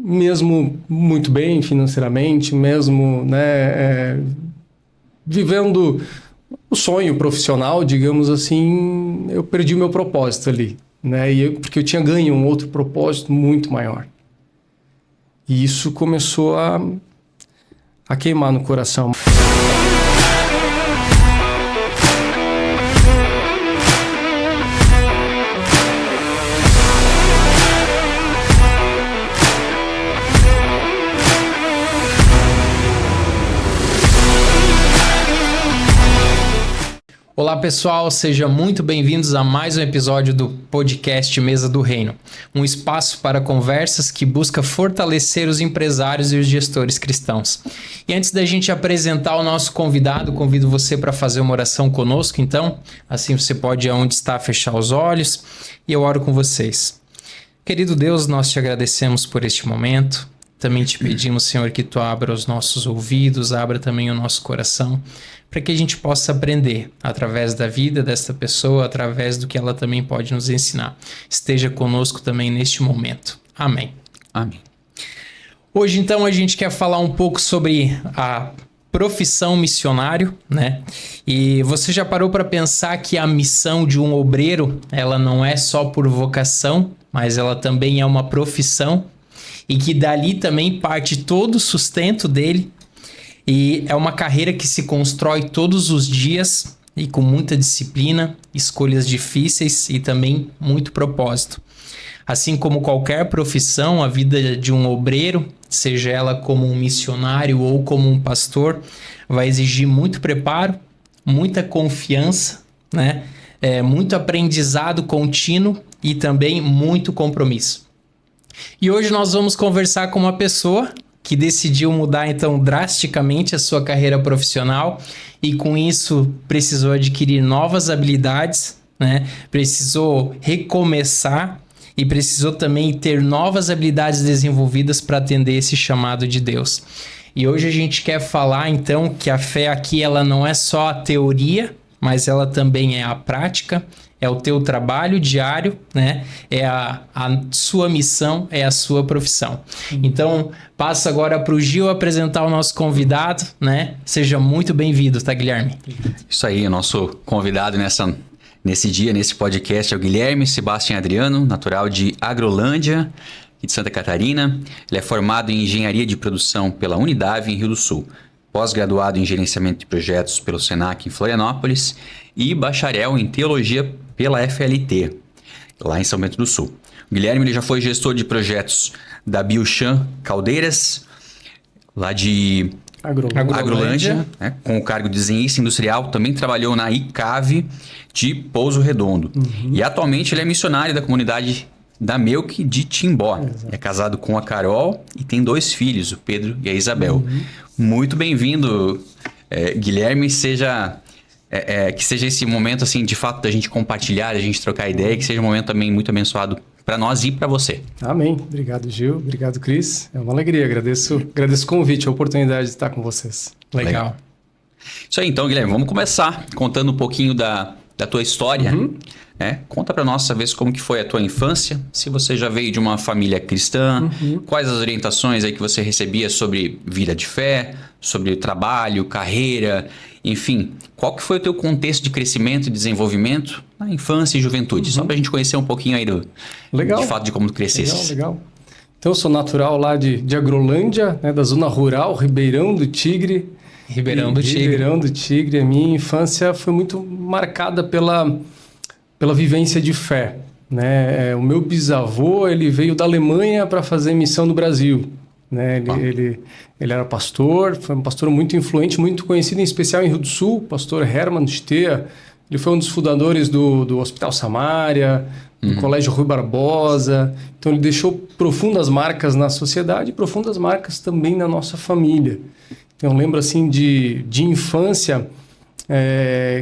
mesmo muito bem financeiramente, mesmo, né, vivendo o sonho profissional, digamos assim, eu perdi o meu propósito ali, né? Porque eu tinha ganho um outro propósito muito maior. E isso começou a queimar no coração. Olá pessoal, sejam muito bem-vindos a mais um episódio do podcast Mesa do Reino, um espaço para conversas que busca fortalecer os empresários e os gestores cristãos. E antes da gente apresentar o nosso convidado, convido você para fazer uma oração conosco, então, assim você pode onde está fechar os olhos e eu oro com vocês. Querido Deus, nós te agradecemos por este momento. Também te pedimos, Senhor, que Tu abra os nossos ouvidos, abra também o nosso coração, para que a gente possa aprender através da vida desta pessoa, através do que ela também pode nos ensinar. Esteja conosco também neste momento. Amém. Amém. Hoje, então, a gente quer falar um pouco sobre a profissão missionário, né? E você já parou para pensar que a missão de um obreiro, ela não é só por vocação, mas ela também é uma profissão? E que dali também parte todo o sustento dele. E é uma carreira que se constrói todos os dias e com muita disciplina, escolhas difíceis e também muito propósito. Assim como qualquer profissão, a vida de um obreiro, seja ela como um missionário ou como um pastor, vai exigir muito preparo, muita confiança, né? Muito aprendizado contínuo e também muito compromisso. E hoje nós vamos conversar com uma pessoa que decidiu mudar então drasticamente a sua carreira profissional e com isso precisou adquirir novas habilidades, né? Precisou recomeçar e precisou também ter novas habilidades desenvolvidas para atender esse chamado de Deus. E hoje a gente quer falar então que a fé aqui ela não é só a teoria, mas ela também é a prática. É o teu trabalho diário, né? É a sua missão, é a sua profissão. Então, passo agora para o Gil apresentar o nosso convidado, né? Seja muito bem-vindo, tá, Guilherme? Isso aí, o nosso convidado nesse dia, nesse podcast, é o Guilherme Sebastião Adriano, natural de Agrolândia, aqui de Santa Catarina. Ele é formado em Engenharia de Produção pela Unidade, em Rio do Sul. Pós-graduado em Gerenciamento de Projetos pelo Senac, em Florianópolis. E bacharel em Teologia pela FLT, lá em São Bento do Sul. O Guilherme ele já foi gestor de projetos da Biochan Caldeiras, lá de Agrolândia, né, com o cargo de desenhista industrial. Também trabalhou na ICAV de Pouso Redondo. E atualmente ele é missionário da comunidade da Melk de Timbó. É casado com a Carol e tem 2 filhos, o Pedro e a Isabel. Muito bem-vindo, Guilherme. Que seja esse momento, assim, de fato, da gente compartilhar, da gente trocar ideia, que seja um momento também muito abençoado para nós e para você. Amém. Obrigado, Gil. Obrigado, Cris. É uma alegria. Agradeço o convite, a oportunidade de estar com vocês. Legal. Isso aí, então, Guilherme, vamos começar contando um pouquinho da tua história. Conta para nós, saber como que foi a tua infância, se você já veio de uma família cristã, quais as orientações aí que você recebia sobre vida de fé, sobre trabalho, carreira, enfim, qual que foi o teu contexto de crescimento e desenvolvimento na infância e juventude, só para a gente conhecer um pouquinho aí de fato de como tu crescesse. Legal. Então eu sou natural lá de Agrolândia, né, da zona rural, Ribeirão do Tigre. Ribeirão do Tigre. A minha infância foi muito marcada pela vivência de fé, né? O meu bisavô, ele veio da Alemanha para fazer missão no Brasil, né? Ele era pastor, foi um pastor muito influente, muito conhecido, em especial em Rio do Sul, pastor Hermann Stea. Ele foi um dos fundadores do Hospital Samaria, do Colégio Rui Barbosa. Então, ele deixou profundas marcas na sociedade e profundas marcas também na nossa família. Então, eu lembro, assim, de infância,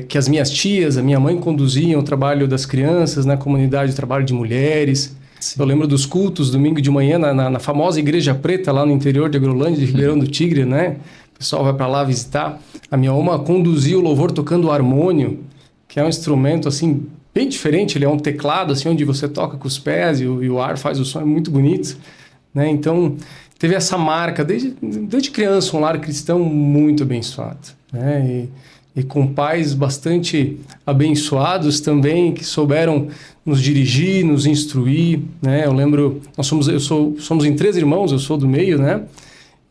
que as minhas tias, a minha mãe conduziam o trabalho das crianças na comunidade, o trabalho de mulheres. Sim. Eu lembro dos cultos, domingo de manhã, na famosa Igreja Preta, lá no interior de Agrolândia, de Ribeirão do Tigre, né? O pessoal vai para lá visitar. A minha oma conduzia o louvor tocando o harmônio, que é um instrumento, assim, bem diferente. Ele é um teclado, assim, onde você toca com os pés e o ar faz o som, é muito bonito. né? Então, teve essa marca desde criança, um lar cristão muito abençoado, né? E com pais bastante abençoados também, que souberam nos dirigir, nos instruir, né? Eu lembro, somos em 3 irmãos, eu sou do meio, né?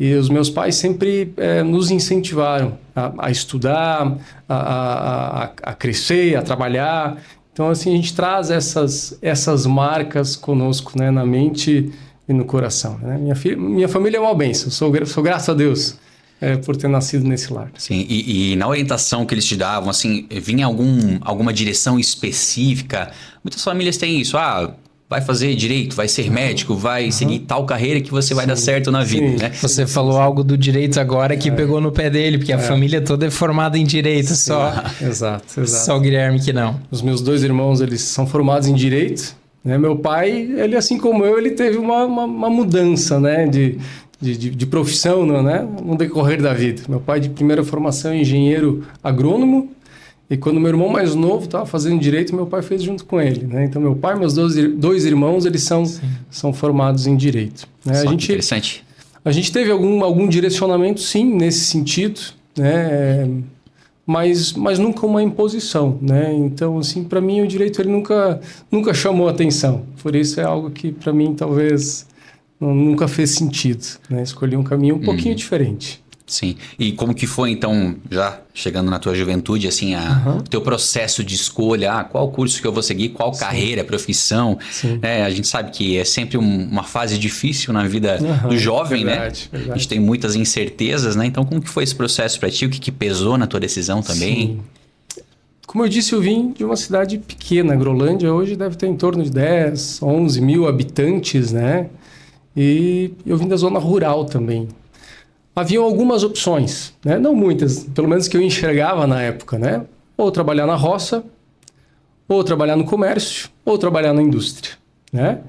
E os meus pais sempre nos incentivaram a estudar, a crescer, a trabalhar. Então, assim, a gente traz essas marcas conosco, né? Na mente e no coração, né? Minha família é uma bênção, sou graças a Deus por ter nascido nesse lar. Sim, e na orientação que eles te davam, assim, vinha alguma direção específica? Muitas famílias têm isso, vai fazer direito, vai ser médico, vai seguir tal carreira que você vai dar certo na vida, né? Você falou algo do direito agora que pegou no pé dele, porque a família toda é formada em direito, só o Guilherme que não. Os meus 2 irmãos, eles são formados em direito, né? Meu pai, ele assim como eu, ele teve uma mudança, né? De profissão, né? No decorrer da vida. Meu pai, de primeira formação, é engenheiro agrônomo, e quando meu irmão mais novo estava fazendo direito, meu pai fez junto com ele, né? Então, meu pai e meus 2 irmãos, eles são formados em direito, né? Interessante. A gente teve algum direcionamento, sim, nesse sentido, né? Mas nunca uma imposição, né? Então, assim, para mim, o direito ele nunca chamou atenção. Por isso é algo que, para mim, talvez nunca fez sentido, né? Escolhi um caminho um pouquinho diferente. Sim. E como que foi, então, já chegando na tua juventude, assim, o teu processo de escolha, qual curso que eu vou seguir, qual carreira, profissão, né? A gente sabe que é sempre uma fase difícil na vida do jovem, verdade. A gente tem muitas incertezas, né? Então, como que foi esse processo para ti? O que pesou na tua decisão também? Sim. Como eu disse, eu vim de uma cidade pequena, Agrolândia, hoje deve ter em torno de 10, 11 mil habitantes, né? E eu vim da zona rural também. Haviam algumas opções, né? Não muitas, pelo menos que eu enxergava na época, né? Ou trabalhar na roça, ou trabalhar no comércio, ou trabalhar na indústria, né?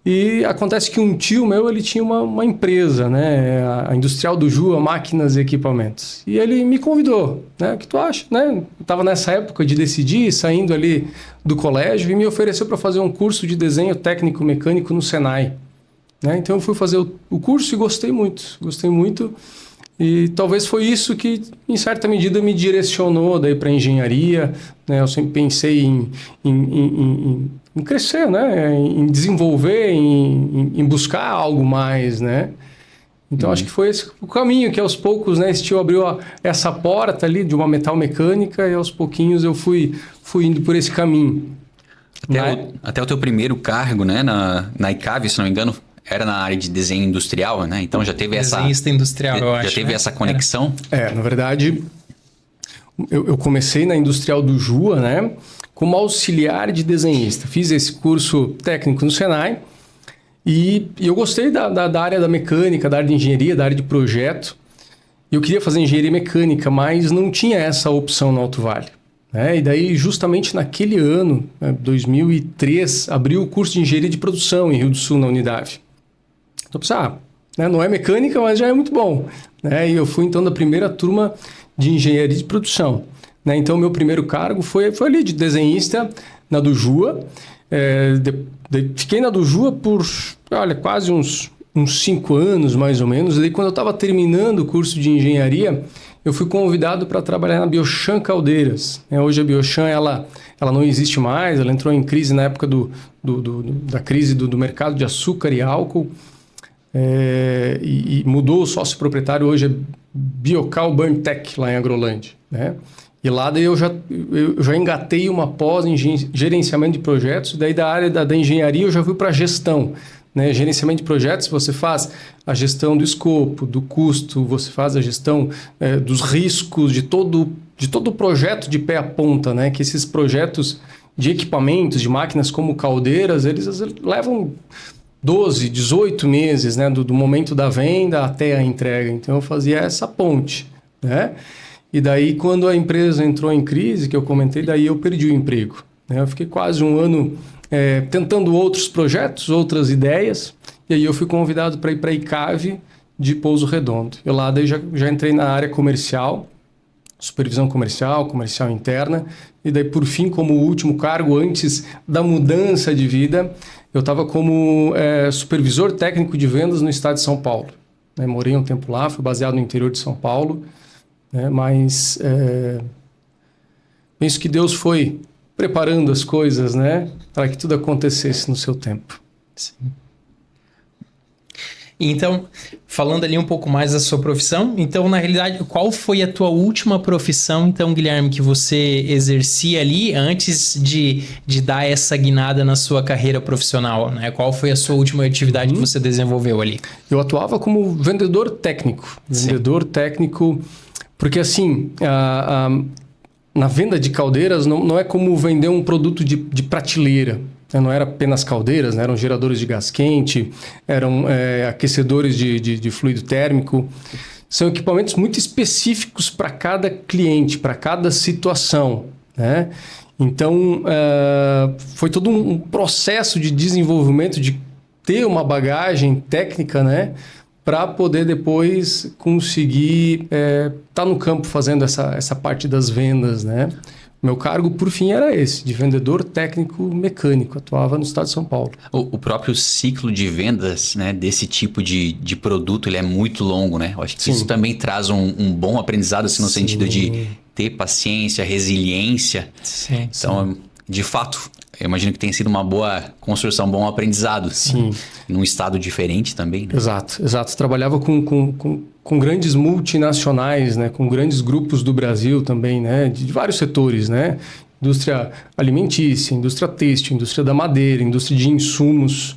E acontece que um tio meu, ele tinha uma empresa, né? A Industrial do Ju, Máquinas e Equipamentos. E ele me convidou, né? O que tu acha, né? Eu estava nessa época de decidir, saindo ali do colégio, e me ofereceu para fazer um curso de desenho técnico-mecânico no Senai. Né? Então eu fui fazer o curso e gostei muito, e talvez foi isso que em certa medida me direcionou daí para engenharia, né? Eu sempre pensei em crescer, né? Em desenvolver, em buscar algo mais, né? Então acho que foi esse o caminho que aos poucos, né, esse tio abriu essa porta ali de uma metal mecânica e aos pouquinhos eu fui indo por esse caminho. Até o teu primeiro cargo, né, na ICAV, se não me engano, era na área de desenho industrial, né? Então já teve Desenhista industrial, eu acho. Já teve essa conexão? Na verdade, eu comecei na Industrial do Jua, né? Como auxiliar de desenhista. Fiz esse curso técnico no Senai e eu gostei da área da mecânica, da área de engenharia, da área de projeto. Eu queria fazer engenharia mecânica, mas não tinha essa opção no Alto Vale. E daí, justamente naquele ano, 2003, abriu o curso de engenharia de produção em Rio do Sul, na Unidade. Então, não é mecânica, mas já é muito bom. E eu fui, então, da primeira turma de engenharia de produção. Então, meu primeiro cargo foi ali de desenhista na do Jua. Fiquei na do Jua por, quase uns 5 anos, mais ou menos. E daí, quando eu estava terminando o curso de engenharia, eu fui convidado para trabalhar na Biochan Caldeiras. Hoje a Biochan, ela não existe mais, ela entrou em crise na época da crise do mercado de açúcar e álcool. E mudou o sócio proprietário, hoje é Biocal Burntech, lá em Agrolândia, né? E lá daí eu já engatei uma pós em gerenciamento de projetos, daí da área da engenharia eu já fui para gestão, né? Gerenciamento de projetos, você faz a gestão do escopo, do custo, você faz a gestão dos riscos de todo o projeto de pé a ponta, né? Que esses projetos de equipamentos, de máquinas como caldeiras, eles levam 12, 18 meses, né, do momento da venda até a entrega. Então, eu fazia essa ponte, né? E daí, quando a empresa entrou em crise, que eu comentei, daí eu perdi o emprego, né? Eu fiquei quase um ano tentando outros projetos, outras ideias, e aí eu fui convidado para ir para a ICAV de Pouso Redondo. Eu lá daí já entrei na área comercial, supervisão comercial interna, e daí, por fim, como último cargo, antes da mudança de vida, eu estava como supervisor técnico de vendas no estado de São Paulo. Né? Morei um tempo lá, fui baseado no interior de São Paulo, né? Mas penso que Deus foi preparando as coisas, né? Para que tudo acontecesse no seu tempo. Sim. Então, falando ali um pouco mais da sua profissão, então, na realidade, qual foi a tua última profissão, então, Guilherme, que você exercia ali antes de dar essa guinada na sua carreira profissional, né? Qual foi a sua última atividade que você desenvolveu ali? Eu atuava como vendedor técnico. Vendedor técnico, porque assim, na venda de caldeiras não é como vender um produto de prateleira. Não era apenas caldeiras, né? Eram geradores de gás quente, eram aquecedores de fluido térmico. São equipamentos muito específicos para cada cliente, para cada situação, né? Então, foi todo um processo de desenvolvimento, de ter uma bagagem técnica, né? Para poder depois conseguir estar no campo fazendo essa parte das vendas, né? Meu cargo, por fim, era esse, de vendedor técnico mecânico. Atuava no estado de São Paulo. O próprio ciclo de vendas, né, desse tipo de produto, ele é muito longo, né? Eu acho que isso também traz um bom aprendizado, assim, no sentido de ter paciência, resiliência. Sim. Então, de fato, eu imagino que tenha sido uma boa construção, um bom aprendizado. Sim. Num estado diferente também, né? Exato. Trabalhava com grandes multinacionais, né? Com grandes grupos do Brasil também, né? De vários setores, né? Indústria alimentícia, indústria têxtil, indústria da madeira, indústria de insumos.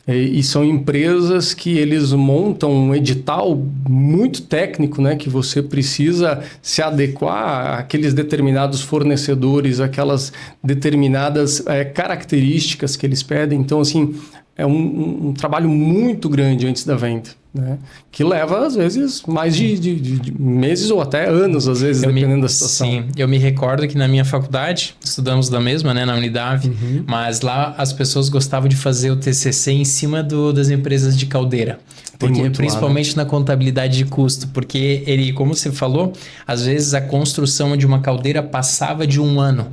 E são empresas que eles montam um edital muito técnico, né? Que você precisa se adequar àqueles determinados fornecedores, aquelas determinadas características que eles pedem. Então, assim, é um trabalho muito grande antes da venda, né? Que leva, às vezes, mais de meses ou até anos, às vezes, dependendo da situação. Sim, eu me recordo que na minha faculdade, estudamos da mesma, né, na Unidade, mas lá as pessoas gostavam de fazer o TCC em cima das empresas de caldeira. Porque, principalmente na contabilidade de custo, porque ele, como você falou, às vezes a construção de uma caldeira passava de 1 ano.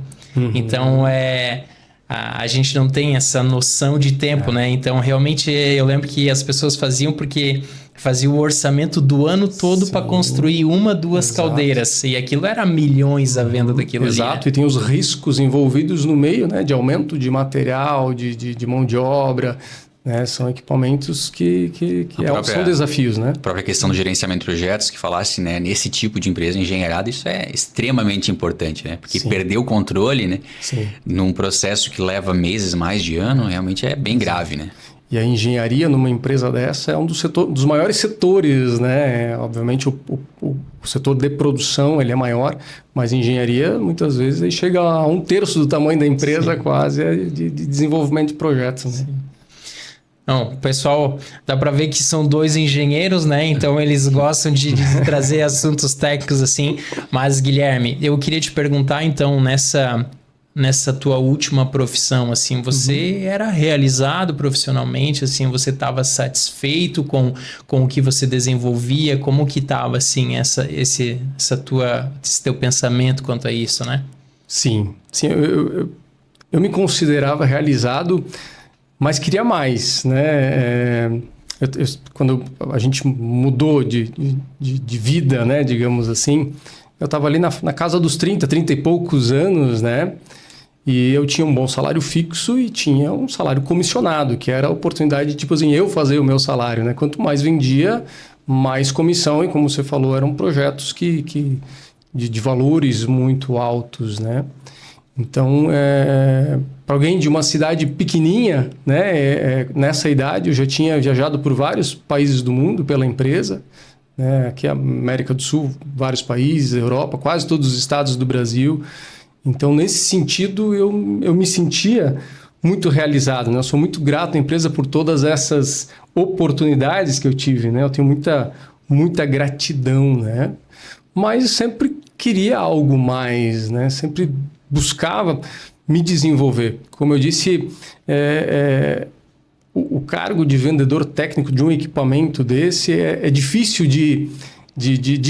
Então, a gente não tem essa noção de tempo, né? Então, realmente, eu lembro que as pessoas faziam porque faziam o orçamento do ano todo para construir 1, 2 caldeiras. E aquilo era milhões a venda daquilo ali. Exato, e tem os riscos envolvidos no meio, né? De aumento de material, de mão de obra, né? São equipamentos que são desafios, né? A própria questão do gerenciamento de projetos que falasse, né? Nesse tipo de empresa engenheirada, isso é extremamente importante, né? Porque perder o controle, né? Num processo que leva meses, mais de ano, realmente é bem grave, né? E a engenharia numa empresa dessa é um dos maiores setores, né? Obviamente o setor de produção ele é maior, mas a engenharia muitas vezes aí chega a 1/3 do tamanho da empresa quase de desenvolvimento de projetos, né? Não, o pessoal, dá para ver que são 2 engenheiros, né? Então eles gostam de trazer assuntos técnicos assim. Mas, Guilherme, eu queria te perguntar, então, nessa tua última profissão, assim, você era realizado profissionalmente, assim, você estava satisfeito com o que você desenvolvia? Como que estava, assim, esse teu pensamento quanto a isso, né? Sim, eu me considerava realizado, mas queria mais, né? Quando a gente mudou de vida, né? Digamos assim, eu estava ali na casa dos 30 e poucos anos, né? E eu tinha um bom salário fixo e tinha um salário comissionado, que era a oportunidade de, tipo assim, eu fazer o meu salário, né? Quanto mais vendia, mais comissão. E como você falou, eram projetos de valores muito altos, né? Então, para alguém de uma cidade pequenininha, né, nessa idade, eu já tinha viajado por vários países do mundo pela empresa, né, aqui América do Sul, vários países, Europa, quase todos os estados do Brasil. Então, nesse sentido, eu me sentia muito realizado, né? Eu sou muito grato à empresa por todas essas oportunidades que eu tive, né? Eu tenho muita gratidão, né? Mas eu sempre queria algo mais, né? Sempre buscava me desenvolver. Como eu disse, o cargo de vendedor técnico de um equipamento desse é difícil de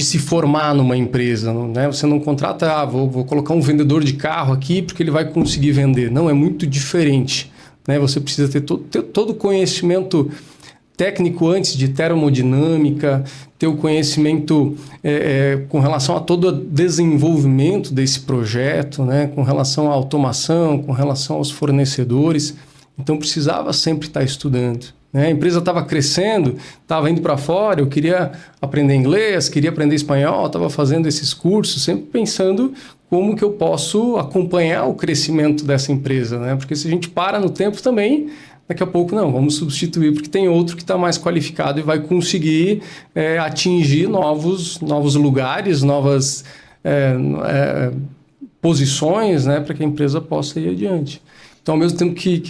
se formar numa empresa, né? Você não contrata, vou colocar um vendedor de carro aqui porque ele vai conseguir vender. Não, é muito diferente. né? Você precisa ter todo o conhecimento técnico antes de termodinâmica, ter o conhecimento com relação a todo o desenvolvimento desse projeto, né? Com relação à automação, com relação aos fornecedores. Então, precisava sempre estar estudando, né? A empresa estava crescendo, estava indo para fora, eu queria aprender inglês, queria aprender espanhol, estava fazendo esses cursos, sempre pensando como que eu posso acompanhar o crescimento dessa empresa, né? Porque se a gente para no tempo também, daqui a pouco não, vamos substituir porque tem outro que está mais qualificado e vai conseguir atingir novos lugares, novas posições, né? Para que a empresa possa ir adiante. Então, ao mesmo tempo que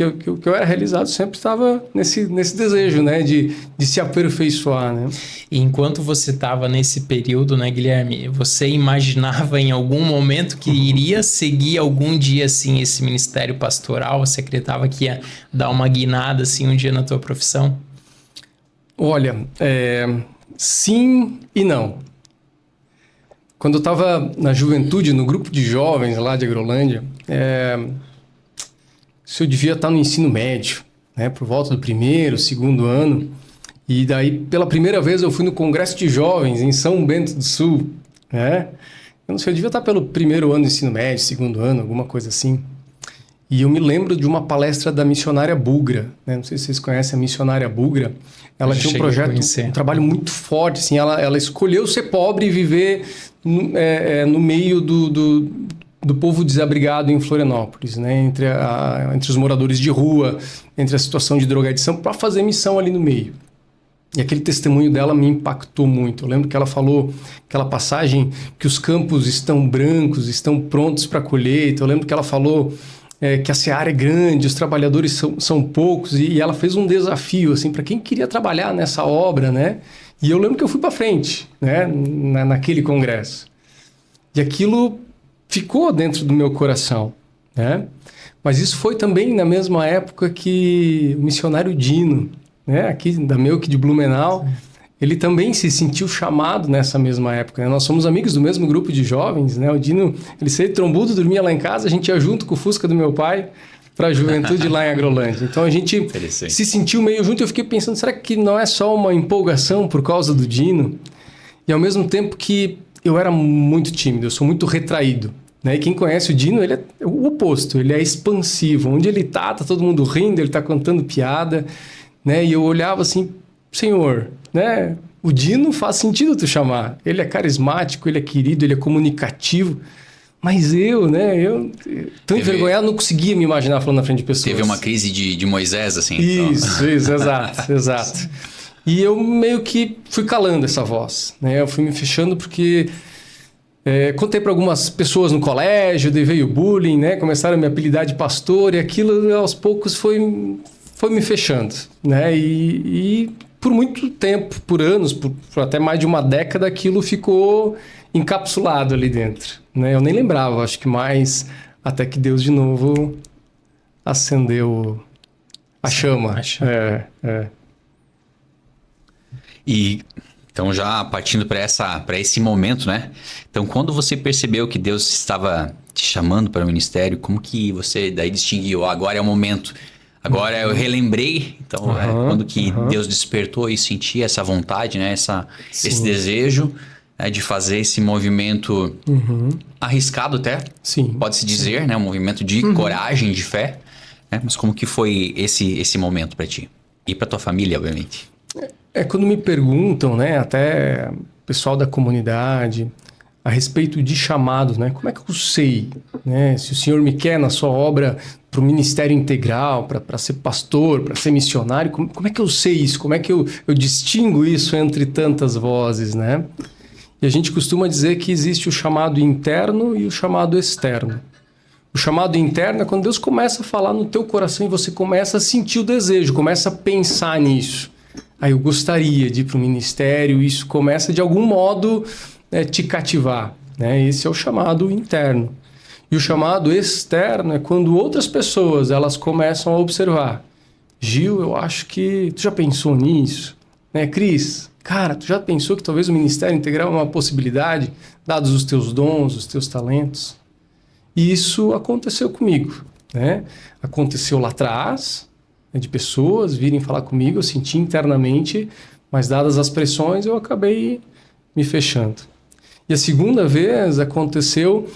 eu era realizado, sempre estava nesse desejo, né, de se aperfeiçoar, né? E enquanto você estava nesse período, né, Guilherme, você imaginava em algum momento que iria seguir algum dia, assim, esse ministério pastoral? Você acreditava que ia dar uma guinada, assim, um dia na tua profissão? Olha, sim e não. Quando eu estava na juventude, no grupo de jovens lá de Agrolândia, eu devia estar no ensino médio, né, por volta do primeiro, segundo ano. E daí, pela primeira vez, eu fui no Congresso de Jovens em São Bento do Sul, né? Eu não sei, eu devia estar pelo primeiro ano do ensino médio, segundo ano, alguma coisa assim. E eu me lembro de uma palestra da missionária Bugra, né? Não sei se vocês conhecem a missionária Bugra. Ela tinha um projeto, um trabalho muito forte, assim. Ela escolheu ser pobre e viver no meio do povo desabrigado em Florianópolis, né? Entre os moradores de rua, entre a situação de drogadição, para fazer missão ali no meio. E aquele testemunho dela me impactou muito. Eu lembro que ela falou aquela passagem que os campos estão brancos, estão prontos para colheita. Eu lembro que ela falou que a seara é grande, os trabalhadores são poucos, e ela fez um desafio assim, para quem queria trabalhar nessa obra, né? E eu lembro que eu fui para frente, né? Naquele congresso. E aquilo ficou dentro do meu coração, né? Mas isso foi também na mesma época que o missionário Dino, né? Aqui da Melk de Blumenau, ele também se sentiu chamado nessa mesma época, né? Nós somos amigos do mesmo grupo de jovens, né? O Dino, ele saía trombudo, dormia lá em casa, a gente ia junto com o Fusca do meu pai para a juventude lá em Agrolândia. Então a gente se sentiu meio junto. Eu fiquei pensando, será que não é só uma empolgação por causa do Dino? E ao mesmo tempo que eu era muito tímido, eu sou muito retraído, né? E quem conhece o Dino, ele é o oposto, ele é expansivo. Onde ele tá todo mundo rindo, ele tá contando piada, né? E eu olhava assim, Senhor, né? O Dino faz sentido tu chamar. Ele é carismático, ele é querido, ele é comunicativo. Mas eu tão envergonhado, não conseguia me imaginar falando na frente de pessoas. Teve uma crise de Moisés, assim. Isso, exato. E eu meio que fui calando essa voz, né? Eu fui me fechando porque contei para algumas pessoas no colégio, daí veio bullying, né? Começaram a me apelidar de pastor e aquilo aos poucos foi me fechando, né? E por muito tempo, por anos, por até mais de uma década, aquilo ficou encapsulado ali dentro, né? Eu nem lembrava, acho que mais até que Deus de novo acendeu a chama. E então já partindo para esse momento, né? Então quando você percebeu que Deus estava te chamando para o ministério, como que você daí distinguiu? Agora é o momento. Agora eu relembrei. Então quando que Deus despertou e sentia essa vontade, né? Esse desejo, né? De fazer esse movimento arriscado até. Sim. Pode-se dizer, né? Um movimento de coragem, de fé. Né? Mas como que foi esse momento para ti? E para tua família, obviamente. Quando me perguntam, né, até o pessoal da comunidade, a respeito de chamados, né, como é que eu sei, né, se o Senhor me quer na sua obra para o ministério integral, para ser pastor, para ser missionário, como é que eu sei isso? Como é que eu distingo isso entre tantas vozes, né? E a gente costuma dizer que existe o chamado interno e o chamado externo. O chamado interno é quando Deus começa a falar no teu coração e você começa a sentir o desejo, começa a pensar nisso. Aí eu gostaria de ir para o ministério, isso começa de algum modo te cativar, né? Esse é o chamado interno. E o chamado externo é quando outras pessoas elas começam a observar. Gil, eu acho que tu já pensou nisso, né? Cris, cara, tu já pensou que talvez o ministério integral é uma possibilidade, dados os teus dons, os teus talentos? E isso aconteceu comigo, né? Aconteceu lá atrás, né, de pessoas virem falar comigo, eu senti internamente, mas dadas as pressões eu acabei me fechando. E a segunda vez aconteceu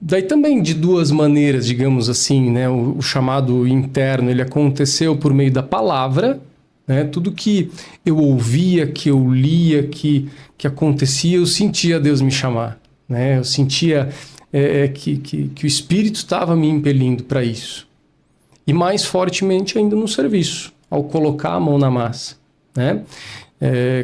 daí também de duas maneiras, digamos assim, né? O chamado interno, ele aconteceu por meio da palavra, né? Tudo que eu ouvia, que eu lia, que acontecia, eu sentia Deus me chamar, né? Eu sentia que o Espírito estava me impelindo para isso. E mais fortemente ainda no serviço, ao colocar a mão na massa, né?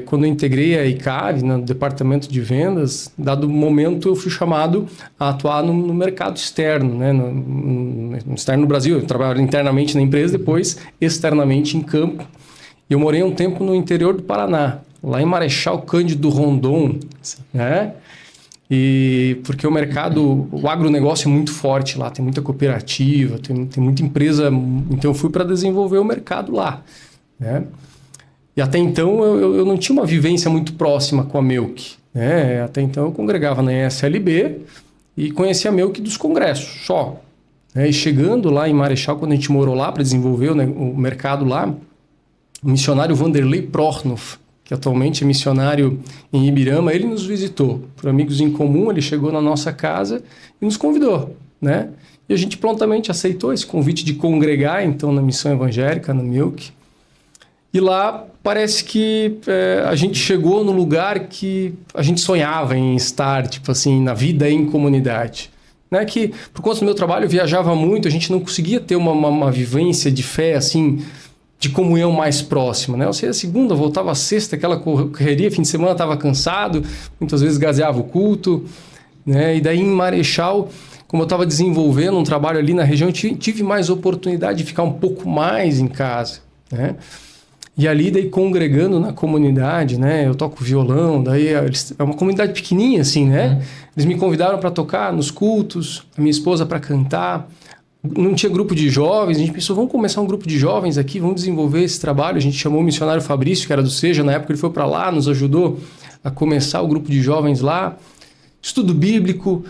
Quando eu integrei a ICAV, no departamento de vendas, dado momento eu fui chamado a atuar no mercado externo, né? No externo no Brasil. Eu trabalhava internamente na empresa, depois externamente em campo. Eu morei um tempo no interior do Paraná, lá em Marechal Cândido Rondon, né? E porque o agronegócio é muito forte lá, tem muita cooperativa, tem muita empresa, então eu fui para desenvolver o mercado lá, né? E até então eu não tinha uma vivência muito próxima com a Melk, né? Até então eu congregava na ESLB e conhecia a Melk dos congressos, só. Né? E chegando lá em Marechal, quando a gente morou lá para desenvolver o mercado lá, o missionário Vanderlei Prochnow, que atualmente é missionário em Ibirama, ele nos visitou. Por amigos em comum, ele chegou na nossa casa e nos convidou, né? E a gente prontamente aceitou esse convite de congregar, então, na missão evangélica, na Melk. E lá parece que a gente chegou no lugar que a gente sonhava em estar, tipo assim, na vida em comunidade. Né? Que, por conta do meu trabalho, eu viajava muito, a gente não conseguia ter uma vivência de fé, assim, de comunhão mais próxima. Né? Eu saía segunda, voltava sexta, aquela correria, fim de semana estava cansado, muitas vezes gazeava o culto. Né? E daí em Marechal, como eu estava desenvolvendo um trabalho ali na região, eu tive mais oportunidade de ficar um pouco mais em casa. Né? E ali, daí, congregando na comunidade, né? Eu toco violão, daí é uma comunidade pequenininha, assim, né? Eles me convidaram para tocar nos cultos, a minha esposa para cantar. Não tinha grupo de jovens, a gente pensou, vamos começar um grupo de jovens aqui, vamos desenvolver esse trabalho. A gente chamou o missionário Fabrício, que era do Seja, na época ele foi para lá, nos ajudou a começar o grupo de jovens lá. Estudo bíblico.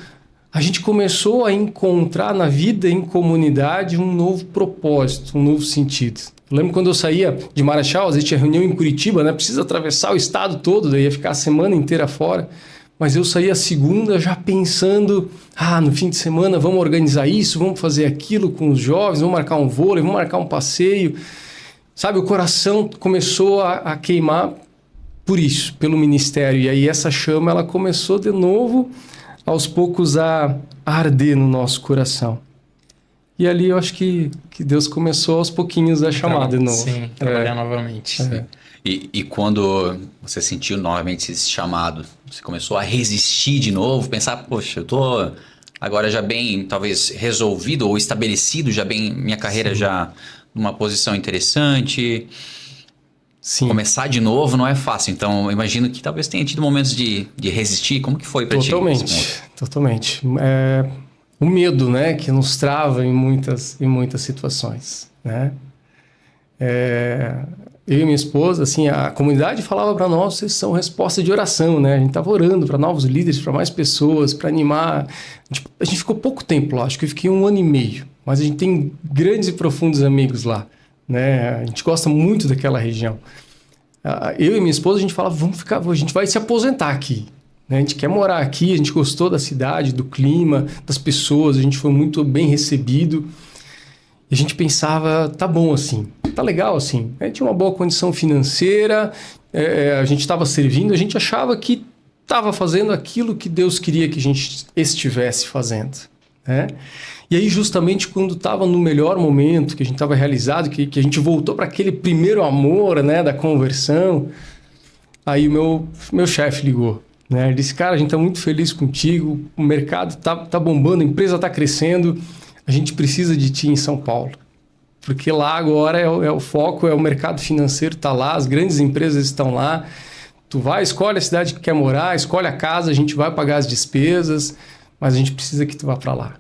A gente começou a encontrar na vida em comunidade um novo propósito, um novo sentido. Eu lembro quando eu saía de Marechal, às vezes tinha reunião em Curitiba, né? Precisa atravessar o estado todo, daí ia ficar a semana inteira fora. Mas eu saía segunda já pensando, no fim de semana vamos organizar isso, vamos fazer aquilo com os jovens, vamos marcar um vôlei, vamos marcar um passeio. Sabe, o coração começou a queimar por isso, pelo ministério. E aí essa chama, ela começou de novo, aos poucos, a arder no nosso coração. E ali eu acho que Deus começou aos pouquinhos a chamar de novo. Sim, trabalhar novamente. É. E quando você sentiu novamente esse chamado, você começou a resistir de novo, pensar, poxa, eu tô agora já bem, talvez, resolvido ou estabelecido, já bem, minha carreira já numa posição interessante. Sim. Começar de novo não é fácil, então eu imagino que talvez tenha tido momentos de resistir. Como que foi para ti? Totalmente. O medo, né, que nos trava em muitas situações, né? Eu e minha esposa, assim, a comunidade falava para nós, vocês são resposta de oração, né? A gente estava orando para novos líderes, para mais pessoas, para animar. A gente ficou pouco tempo lá, acho que eu fiquei 1 ano e meio, mas a gente tem grandes e profundos amigos lá, né? A gente gosta muito daquela região. Eu e minha esposa, a gente falava, a gente vai se aposentar aqui. A gente quer morar aqui, a gente gostou da cidade, do clima, das pessoas, a gente foi muito bem recebido. E a gente pensava, tá bom assim, tá legal assim. A gente tinha uma boa condição financeira, a gente estava servindo, a gente achava que estava fazendo aquilo que Deus queria que a gente estivesse fazendo. Né? E aí justamente quando estava no melhor momento, que a gente estava realizado, que a gente voltou para aquele primeiro amor, né, da conversão, aí o meu chefe ligou. Né? Ele disse, cara, a gente está muito feliz contigo, o mercado tá bombando, a empresa está crescendo, a gente precisa de ti em São Paulo. Porque lá agora é o foco, é o mercado financeiro, está lá, as grandes empresas estão lá. Tu vai, escolhe a cidade que quer morar, escolhe a casa, a gente vai pagar as despesas, mas a gente precisa que tu vá para lá.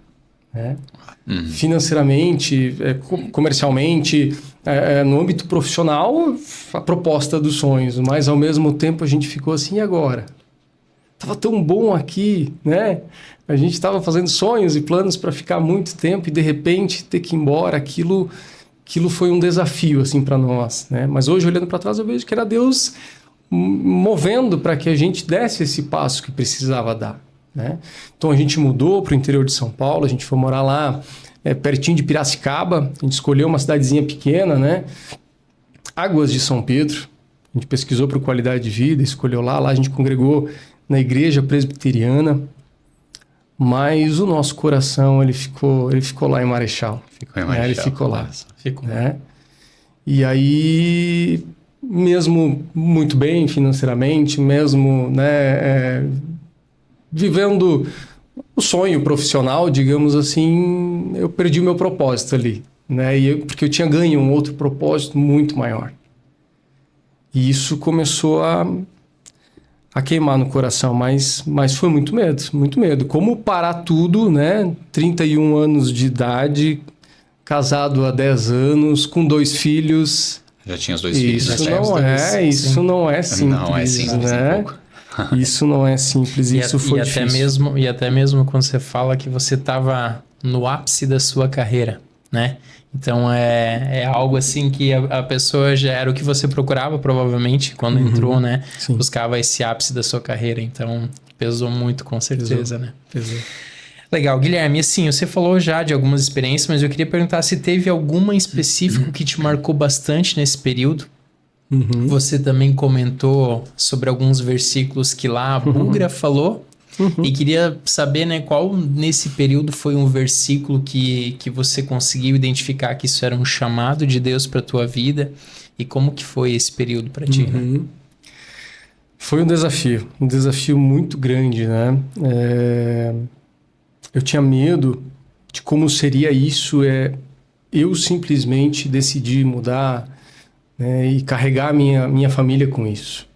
Né? Financeiramente, comercialmente, no âmbito profissional, a proposta dos sonhos, mas ao mesmo tempo a gente ficou assim, e agora? Tava tão bom aqui, né? A gente estava fazendo sonhos e planos para ficar muito tempo e de repente ter que ir embora, aquilo aquilo foi um desafio assim para nós, né? Mas hoje, olhando para trás, eu vejo que era Deus movendo para que a gente desse esse passo que precisava dar, né? Então a gente mudou para o interior de São Paulo, a gente foi morar lá pertinho de Piracicaba, a gente escolheu uma cidadezinha pequena, né? Águas de São Pedro, a gente pesquisou por qualidade de vida, escolheu lá a gente congregou na igreja presbiteriana, mas o nosso coração ele ficou lá em Marechal. Ficou em Marechal. Ele ficou lá. Né? E aí, mesmo muito bem financeiramente, mesmo, né, vivendo o sonho profissional, digamos assim, eu perdi o meu propósito ali, né? Porque eu tinha ganho um outro propósito muito maior. E isso começou a queimar no coração, mas foi muito medo. Como parar tudo, né? 31 anos de idade, casado há 10 anos, com 2 filhos. Já tinha os 2 filhos. Isso não é simples. Não é simples, né? Isso não é simples, isso foi difícil. E até mesmo quando você fala que você estava no ápice da sua carreira, né? Então é algo assim que a pessoa já era o que você procurava provavelmente quando entrou, né? Sim. Buscava esse ápice da sua carreira, então pesou muito com certeza, né? Pesou. Legal, Guilherme, assim, você falou já de algumas experiências, mas eu queria perguntar se teve alguma em específico que te marcou bastante nesse período. Você também comentou sobre alguns versículos que lá a Bugra falou. E queria saber, né, qual nesse período foi um versículo que você conseguiu identificar que isso era um chamado de Deus para a tua vida e como que foi esse período para ti, né? Foi um desafio muito grande, né? Eu tinha medo de como seria isso, eu simplesmente decidi mudar, né, e carregar minha família com isso.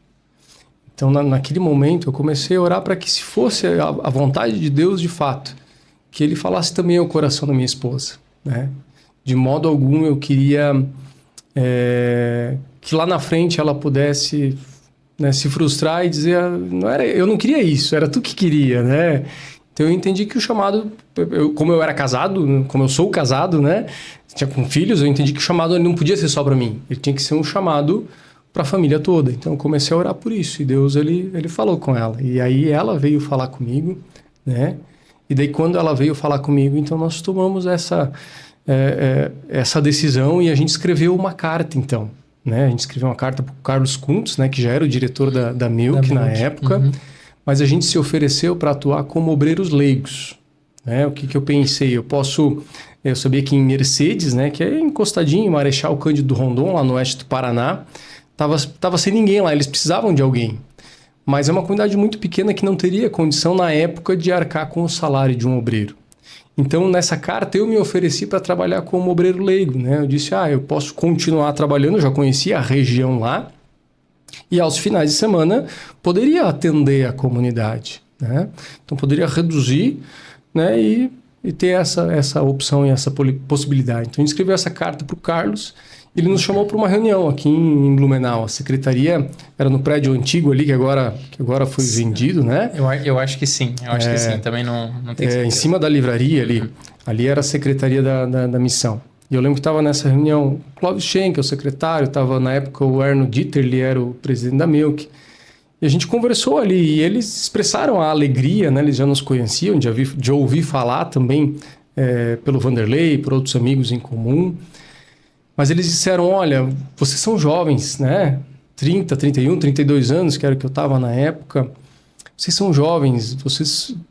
Então, naquele momento, eu comecei a orar para que, se fosse a vontade de Deus de fato, que Ele falasse também ao coração da minha esposa, né? De modo algum, eu queria que lá na frente ela pudesse, né, se frustrar e dizer, eu não queria isso, era tu que queria, né? Então, eu entendi que o chamado, como eu era casado, como eu sou casado, né? Tinha com filhos, eu entendi que o chamado não podia ser só para mim, ele tinha que ser um chamado para a família toda. Então eu comecei a orar por isso e Deus ele falou com ela, e aí ela veio falar comigo, né? E daí quando ela veio falar comigo, então nós tomamos essa decisão e a gente escreveu uma carta, então, né? A gente escreveu uma carta para o Carlos Kuntz, né, que já era o diretor da Milk na época, mas a gente se ofereceu para atuar como obreiros leigos, né? O que eu pensei? Eu sabia que em Mercedes, né, que é encostadinho em Marechal Cândido Rondon, lá no oeste do Paraná, Tava sem ninguém lá, eles precisavam de alguém. Mas é uma comunidade muito pequena que não teria condição na época de arcar com o salário de um obreiro. Então, nessa carta, eu me ofereci para trabalhar como obreiro leigo, né? Eu disse, eu posso continuar trabalhando, eu já conhecia a região lá, e aos finais de semana poderia atender a comunidade, né? Então, poderia reduzir, né, e ter essa opção e essa possibilidade. Então, a gente escreveu essa carta para o Carlos. Ele nos chamou para uma reunião aqui em Blumenau. A secretaria era no prédio antigo ali, que agora foi vendido, né? Eu acho que sim. Acho que sim. Também não tem certeza. Em cima da livraria ali. Ali era a secretaria da missão. E eu lembro que estava nessa reunião o Clóvis Schenck, o secretário, estava na época o Erno Dieter, ele era o presidente da Milk. E a gente conversou ali e eles expressaram a alegria, né? Eles já nos conheciam, já ouvi falar também pelo Vanderlei, por outros amigos em comum. Mas eles disseram, olha, vocês são jovens, né? 30, 31, 32 anos, que era o que eu estava na época. Vocês são jovens,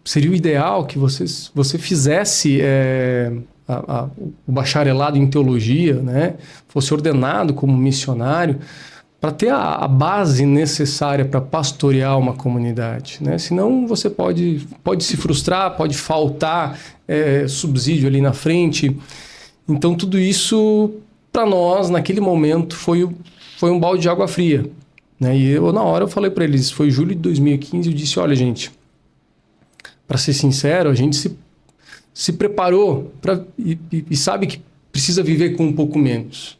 seria o ideal que você fizesse o bacharelado em teologia, né? Fosse ordenado como missionário, para ter a base necessária para pastorear uma comunidade, né? Senão você pode se frustrar, pode faltar subsídio ali na frente. Então tudo isso, para nós, naquele momento, foi um balde de água fria, né? E na hora eu falei para eles, foi julho de 2015, eu disse, olha gente, para ser sincero, a gente se preparou e sabe que precisa viver com um pouco menos.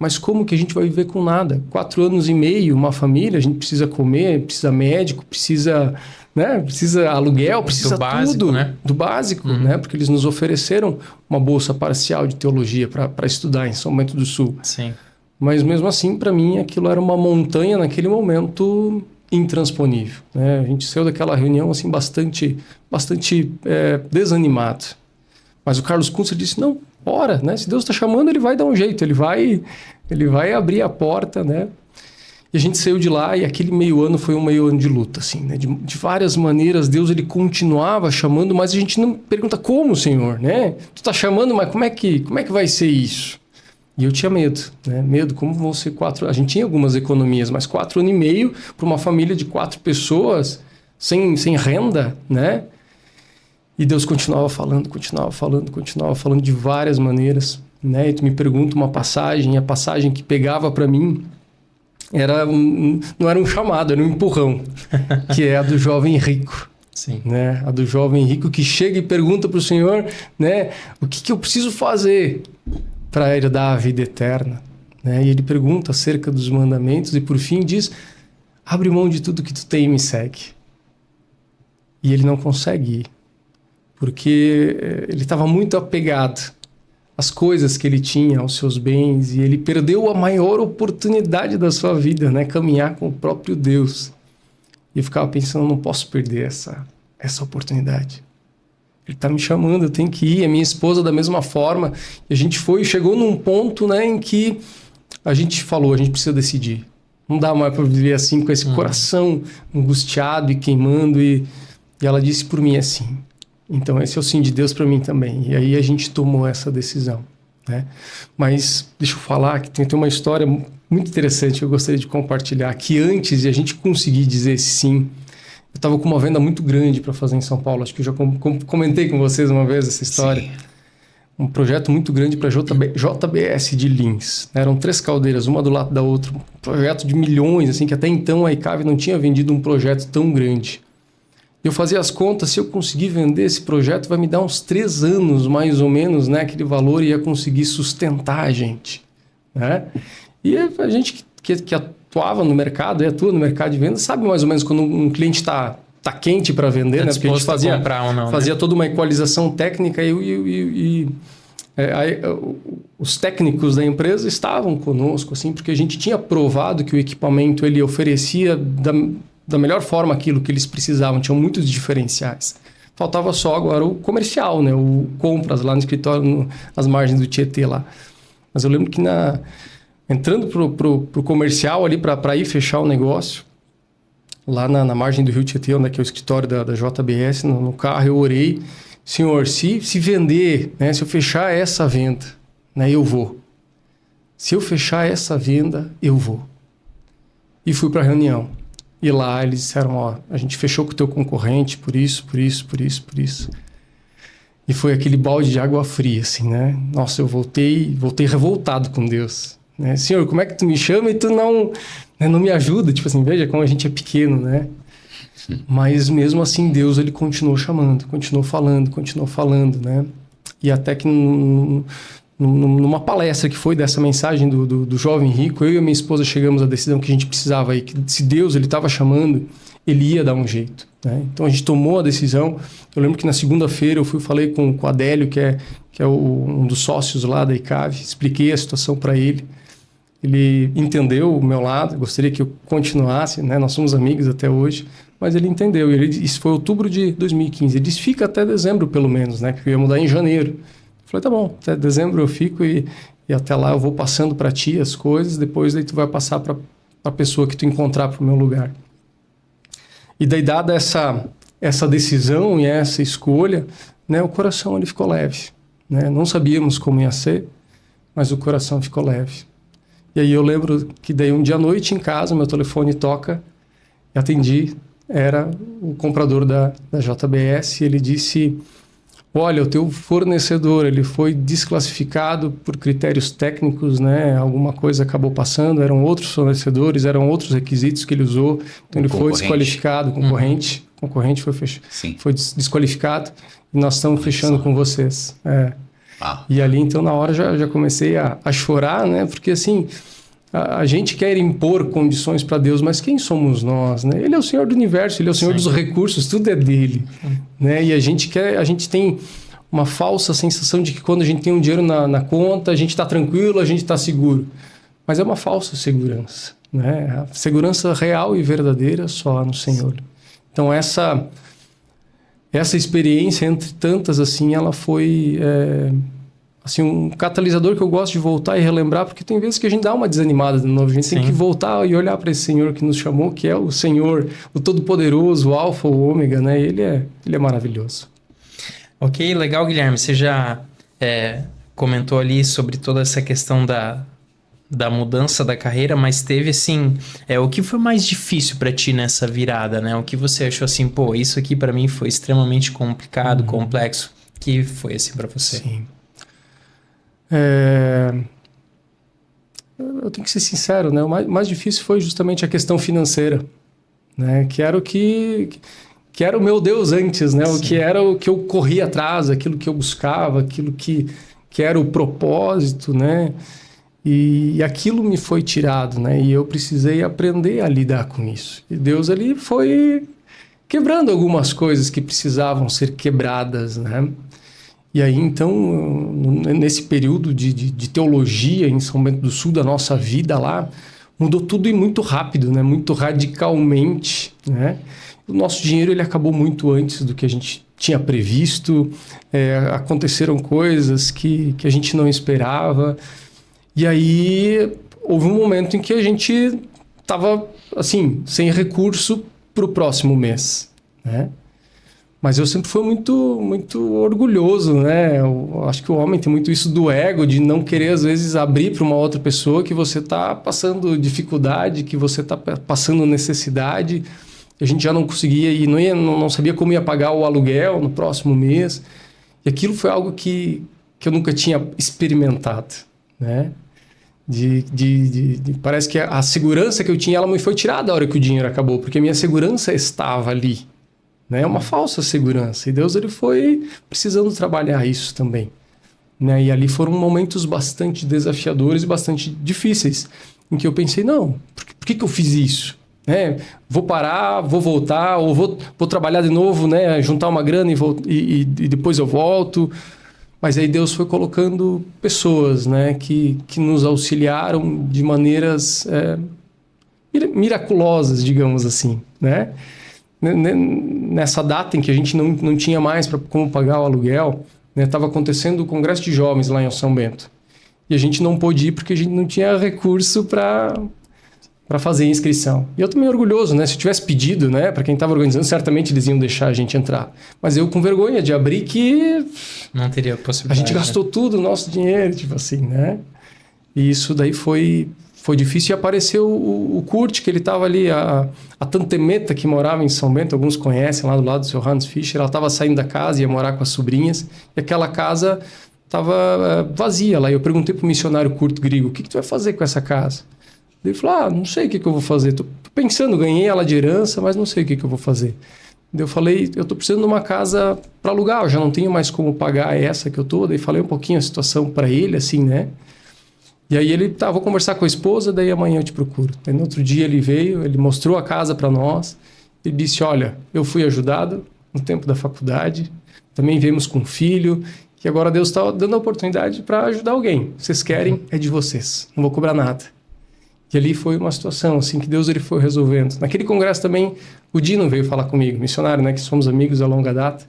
mas como que a gente vai viver com nada? 4 anos e meio, uma família, a gente precisa comer, precisa médico, precisa, né? Precisa aluguel, precisa tudo, né? Do básico, né? Porque eles nos ofereceram uma bolsa parcial de teologia para estudar em São Bento do Sul. Sim. Mas mesmo assim, para mim, aquilo era uma montanha naquele momento intransponível, né? A gente saiu daquela reunião assim bastante desanimado. Mas o Carlos Kunz disse, não, ora, né? Se Deus está chamando, ele vai dar um jeito, ele vai abrir a porta, né? E a gente saiu de lá e aquele meio ano foi um meio ano de luta, assim, né? De várias maneiras, Deus ele continuava chamando, mas a gente não pergunta como, Senhor, né? Tu está chamando, mas como é que vai ser isso? E eu tinha medo, né? Medo, como vão ser 4... A gente tinha algumas economias, mas 4 anos e meio para uma família de 4 pessoas, sem renda, né? E Deus continuava falando de várias maneiras, né? E tu me pergunta uma passagem, a passagem que pegava para mim não era um chamado, era um empurrão, que é a do jovem rico. Sim. Né? A do jovem rico que chega e pergunta para o Senhor, né? O que eu preciso fazer para herdar a vida eterna, né? E ele pergunta acerca dos mandamentos e por fim diz, abre mão de tudo que tu tem e me segue. E ele não consegue ir, porque ele estava muito apegado às coisas que ele tinha, aos seus bens, e ele perdeu a maior oportunidade da sua vida, né? Caminhar com o próprio Deus. E eu ficava pensando, não posso perder essa oportunidade. Ele está me chamando, eu tenho que ir. A minha esposa da mesma forma. E a gente chegou num ponto, né, em que a gente falou, a gente precisa decidir. Não dá mais para viver assim, com esse coração angustiado e queimando. E ela disse por mim assim, então esse é o sim de Deus para mim também. E aí a gente tomou essa decisão, né? Mas deixa eu falar que tem uma história muito interessante que eu gostaria de compartilhar, que antes de a gente conseguir dizer esse sim, eu estava com uma venda muito grande para fazer em São Paulo. Acho que eu já comentei com vocês uma vez essa história. Sim. Um projeto muito grande para JBS de Lins. Eram 3 caldeiras, uma do lado da outra. Um projeto de milhões, assim, que até então a ICAV não tinha vendido um projeto tão grande. Eu fazia as contas, se eu conseguir vender esse projeto, vai me dar uns 3 anos, mais ou menos, né? Aquele valor ia conseguir sustentar a gente, né? E a gente que atuava no mercado, atua no mercado de venda, sabe mais ou menos quando um cliente está quente para vender, né? Porque a gente fazia toda uma equalização técnica e os técnicos da empresa estavam conosco, assim, porque a gente tinha provado que o equipamento ele oferecia da melhor forma aquilo que eles precisavam, tinham muitos diferenciais. Faltava só agora o comercial, né? O compras lá no escritório, às margens do Tietê lá. Mas eu lembro que entrando pro comercial ali para ir fechar o negócio, lá na margem do Rio Tietê, onde é que é o escritório da JBS, no carro eu orei, Senhor, se vender, né? Se eu fechar essa venda, né? Eu vou. Se eu fechar essa venda, eu vou. E fui para a reunião. E lá eles disseram, ó, a gente fechou com o teu concorrente por isso. E foi aquele balde de água fria, assim, né? Nossa, eu voltei revoltado com Deus. Né? Senhor, como é que tu me chama e tu não me ajuda? Tipo assim, veja como a gente é pequeno, né? Mas mesmo assim, Deus, ele continuou chamando, continuou falando, né? E até que numa palestra que foi dessa mensagem do jovem rico, eu e a minha esposa chegamos à decisão que a gente precisava aí, que se Deus ele estava chamando, ele ia dar um jeito, né? Então a gente tomou a decisão. Eu lembro que na segunda-feira eu falei com o Adélio, que é um dos sócios lá da ICAV, expliquei a situação para ele. Ele entendeu o meu lado, gostaria que eu continuasse, né? Nós somos amigos até hoje, mas ele entendeu. Isso foi outubro de 2015. Ele disse, fica até dezembro pelo menos, né? Porque eu ia mudar em janeiro. Eu falei, tá bom, até dezembro eu fico e até lá eu vou passando para ti as coisas, depois daí tu vai passar para a pessoa que tu encontrar para o meu lugar. E daí, dada essa decisão e essa escolha, né, o coração ele ficou leve, né? Não sabíamos como ia ser, mas o coração ficou leve. E aí eu lembro que daí um dia à noite em casa, meu telefone toca, e atendi, era o comprador da JBS, e ele disse, olha, o teu fornecedor, ele foi desclassificado por critérios técnicos, né? Alguma coisa acabou passando, eram outros fornecedores, eram outros requisitos que ele usou, então ele foi desqualificado, o concorrente foi desqualificado, e nós estamos fechando com vocês. E ali, então, na hora já comecei a chorar, né? Porque, assim, a gente quer impor condições para Deus, mas quem somos nós, né? Ele é o Senhor do universo, Ele é o Senhor dos recursos, tudo é dele, né? E a gente tem uma falsa sensação de que quando a gente tem um dinheiro na conta, a gente está tranquilo, a gente está seguro. Mas é uma falsa segurança, né? A segurança real e verdadeira só há no Senhor. Então, essa experiência, entre tantas, assim, ela foi assim, um catalisador que eu gosto de voltar e relembrar, porque tem vezes que a gente dá uma desanimada de novo. A gente tem que voltar e olhar para esse Senhor que nos chamou, que é o Senhor, o Todo-Poderoso, o Alfa, o Ômega, né? Ele é maravilhoso. Ok, legal, Guilherme. Você já comentou ali sobre toda essa questão da mudança da carreira, mas teve, assim, o que foi mais difícil para ti nessa virada, né? O que você achou assim, pô, isso aqui para mim foi extremamente complicado, complexo. O que foi assim para você? Sim. Eu tenho que ser sincero, né? O mais difícil foi justamente a questão financeira, né? Que era o que era o meu Deus antes, né? Sim. O que era o que eu corria atrás, aquilo que eu buscava, aquilo que era o propósito, né? E aquilo me foi tirado, né? E eu precisei aprender a lidar com isso. E Deus ali foi quebrando algumas coisas que precisavam ser quebradas, né? E aí, então, nesse período de teologia em São Bento do Sul, da nossa vida lá, mudou tudo e muito rápido, né? Muito radicalmente, né? O nosso dinheiro ele acabou muito antes do que a gente tinha previsto, aconteceram coisas que a gente não esperava. E aí, houve um momento em que a gente estava, assim, sem recurso para o próximo mês, né? Mas eu sempre fui muito, muito orgulhoso, né? Eu acho que o homem tem muito isso do ego, de não querer, às vezes, abrir para uma outra pessoa que você está passando dificuldade, que você está passando necessidade. A gente já não conseguia e não sabia como ia pagar o aluguel no próximo mês. E aquilo foi algo que eu nunca tinha experimentado, né? Parece que a segurança que eu tinha, ela me foi tirada a hora que o dinheiro acabou, porque a minha segurança estava ali. É uma falsa segurança. E Deus ele foi precisando trabalhar isso também, né? E ali foram momentos bastante desafiadores e bastante difíceis, em que eu pensei, não, por que eu fiz isso? Vou parar, vou voltar, ou vou trabalhar de novo, né? Juntar uma grana e depois eu volto. Mas aí Deus foi colocando pessoas, né? Que nos auxiliaram de maneiras miraculosas, digamos assim, né? Nessa data em que a gente não tinha mais como pagar o aluguel, estava acontecendo o Congresso de Jovens lá em São Bento. E a gente não pôde ir porque a gente não tinha recurso para fazer a inscrição. E eu também orgulhoso, né? Se eu tivesse pedido, né, para quem estava organizando, certamente eles iam deixar a gente entrar. Mas eu com vergonha de abrir que... Não teria possibilidade. A gente gastou tudo o nosso dinheiro, tipo assim, né? E isso daí foi difícil. E apareceu o Kurt, que ele estava ali, a Tante Meta, que morava em São Bento, alguns conhecem, lá do lado do seu Hans Fischer. Ela estava saindo da casa, ia morar com as sobrinhas, e aquela casa estava vazia lá. E eu perguntei para o missionário Kurt Grigo, o que tu vai fazer com essa casa? Ele falou, não sei o que eu vou fazer. Estou pensando, ganhei ela de herança, mas não sei o que eu vou fazer. Eu falei, eu estou precisando de uma casa para alugar, eu já não tenho mais como pagar essa que eu estou. Daí falei um pouquinho a situação para ele, assim, né? E aí ele, vou conversar com a esposa, daí amanhã eu te procuro. Aí no outro dia ele veio, ele mostrou a casa para nós. Ele disse, olha, eu fui ajudado no tempo da faculdade, também viemos com um filho, e agora Deus está dando a oportunidade para ajudar alguém. Vocês querem, é de vocês, não vou cobrar nada. E ali foi uma situação assim que Deus ele foi resolvendo. Naquele congresso também, o Dino veio falar comigo, missionário, né, que somos amigos a longa data.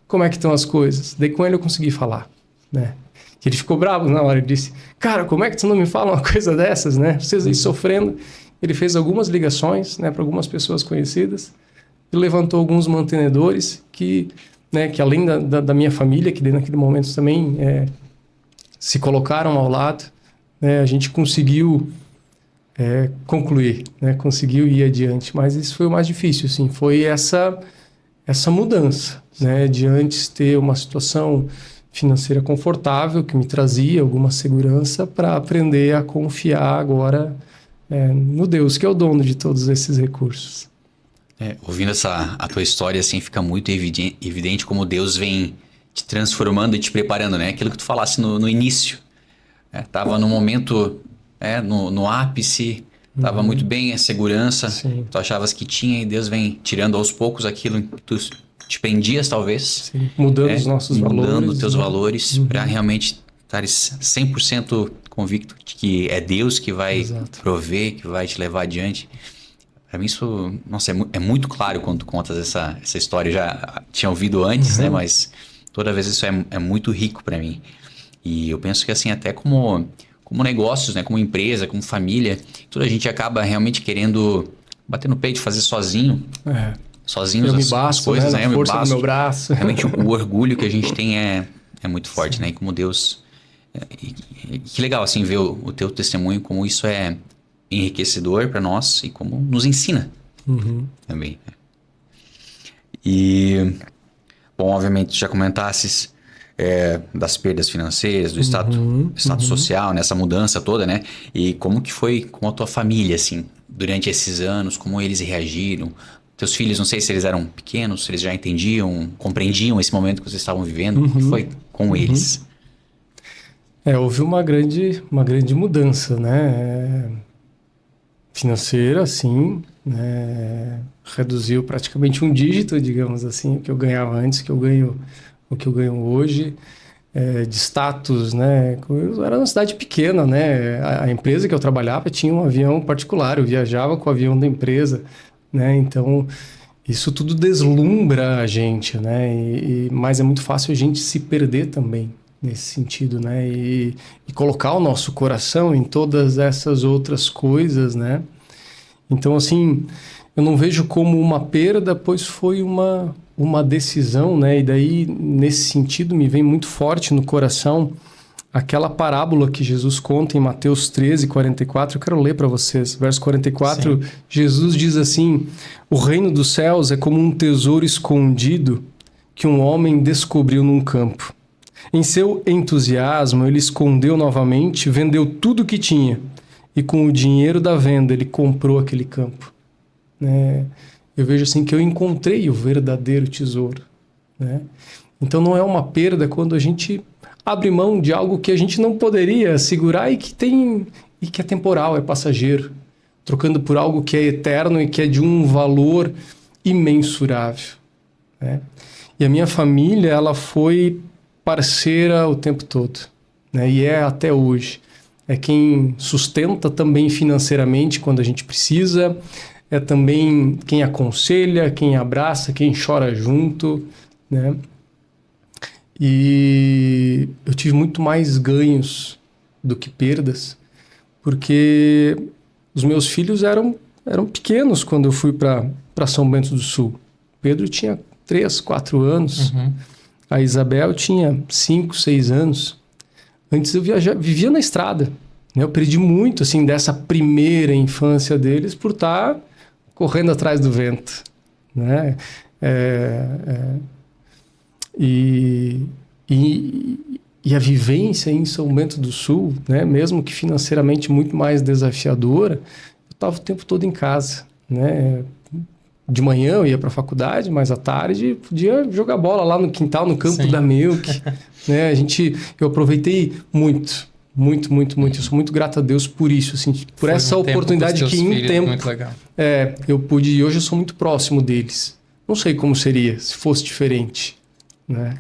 Como é que estão as coisas? Daí com ele eu consegui falar, né? E ele ficou bravo na hora, ele disse, cara, como é que tu não me fala uma coisa dessas, né? Vocês aí sofrendo. Ele fez algumas ligações, né, para algumas pessoas conhecidas e levantou alguns mantenedores que além da minha família, que naquele momento também se colocaram ao lado, né, a gente conseguiu concluir, né, conseguiu ir adiante. Mas isso foi o mais difícil, assim, foi essa mudança, né, de antes ter uma situação financeira confortável, que me trazia alguma segurança, para aprender a confiar agora no Deus, que é o dono de todos esses recursos. Ouvindo a tua história, assim, fica muito evidente como Deus vem te transformando e te preparando, né? Aquilo que tu falasse no início. Tava no momento, no ápice, tava muito bem, a segurança. Sim. Tu achavas que tinha e Deus vem tirando aos poucos aquilo que tu te prendias, talvez. Sim. Mudando os nossos valores. Mudando teus valores para realmente estares 100% convicto de que é Deus que vai prover, que vai te levar adiante. Para mim isso, nossa, é muito claro quando tu contas essa história. Eu já tinha ouvido antes, né? Mas toda vez isso é muito rico para mim. E eu penso que assim, até como negócios, né? Como empresa, como família, toda a gente acaba realmente querendo bater no peito, fazer sozinho. Sozinhos as coisas, né? Força do meu braço. Realmente o orgulho que a gente tem é muito forte, né? E como Deus... que legal, assim, ver o teu testemunho, como isso é enriquecedor para nós e como nos ensina também. E, bom, obviamente, já comentasses das perdas financeiras, do status social, nessa mudança toda, né? E como que foi com a tua família, assim, durante esses anos, como eles reagiram? Teus filhos, não sei se eles eram pequenos, se eles já entendiam, compreendiam esse momento que vocês estavam vivendo, como foi com eles? Houve uma grande mudança, né? Financeira, sim, né? Reduziu praticamente um dígito, digamos assim, o que eu ganhava antes, o que eu ganho hoje, de status, né? Eu era uma cidade pequena, né? A empresa que eu trabalhava tinha um avião particular, eu viajava com o avião da empresa, né? Então, isso tudo deslumbra a gente, né? Mas é muito fácil a gente se perder também nesse sentido, né? E colocar o nosso coração em todas essas outras coisas, né? Então, assim, eu não vejo como uma perda, pois foi uma decisão, né? E daí, nesse sentido, me vem muito forte no coração aquela parábola que Jesus conta em Mateus 13, 44. Eu quero ler para vocês. Verso 44, Jesus diz assim: o reino dos céus é como um tesouro escondido que um homem descobriu num campo. Em seu entusiasmo, ele escondeu novamente, vendeu tudo o que tinha e com o dinheiro da venda ele comprou aquele campo. Eu vejo assim que eu encontrei o verdadeiro tesouro, né? Então não é uma perda quando a gente abre mão de algo que a gente não poderia segurar e que é temporal, é passageiro, trocando por algo que é eterno e que é de um valor imensurável, né? E a minha família, ela foi parceira o tempo todo, né? E é até hoje. É quem sustenta também financeiramente quando a gente precisa, é também quem aconselha, quem abraça, quem chora junto, né? E eu tive muito mais ganhos do que perdas, porque os meus filhos eram pequenos quando eu fui para São Bento do Sul. Pedro tinha 3, 4 anos. A Isabel tinha 5, 6 anos. Antes eu vivia na estrada, né? Eu perdi muito assim, dessa primeira infância deles por estar correndo atrás do vento, né? E a vivência em São Bento do Sul, né? Mesmo que financeiramente muito mais desafiadora, eu estava o tempo todo em casa, né? De manhã eu ia para a faculdade, mas à tarde podia jogar bola lá no quintal, no campo da Milk, né? Eu aproveitei muito. Eu sou muito grato a Deus por isso, assim, por essa oportunidade que em tempo muito legal. Eu pude, e hoje eu sou muito próximo deles. Não sei como seria se fosse diferente, né?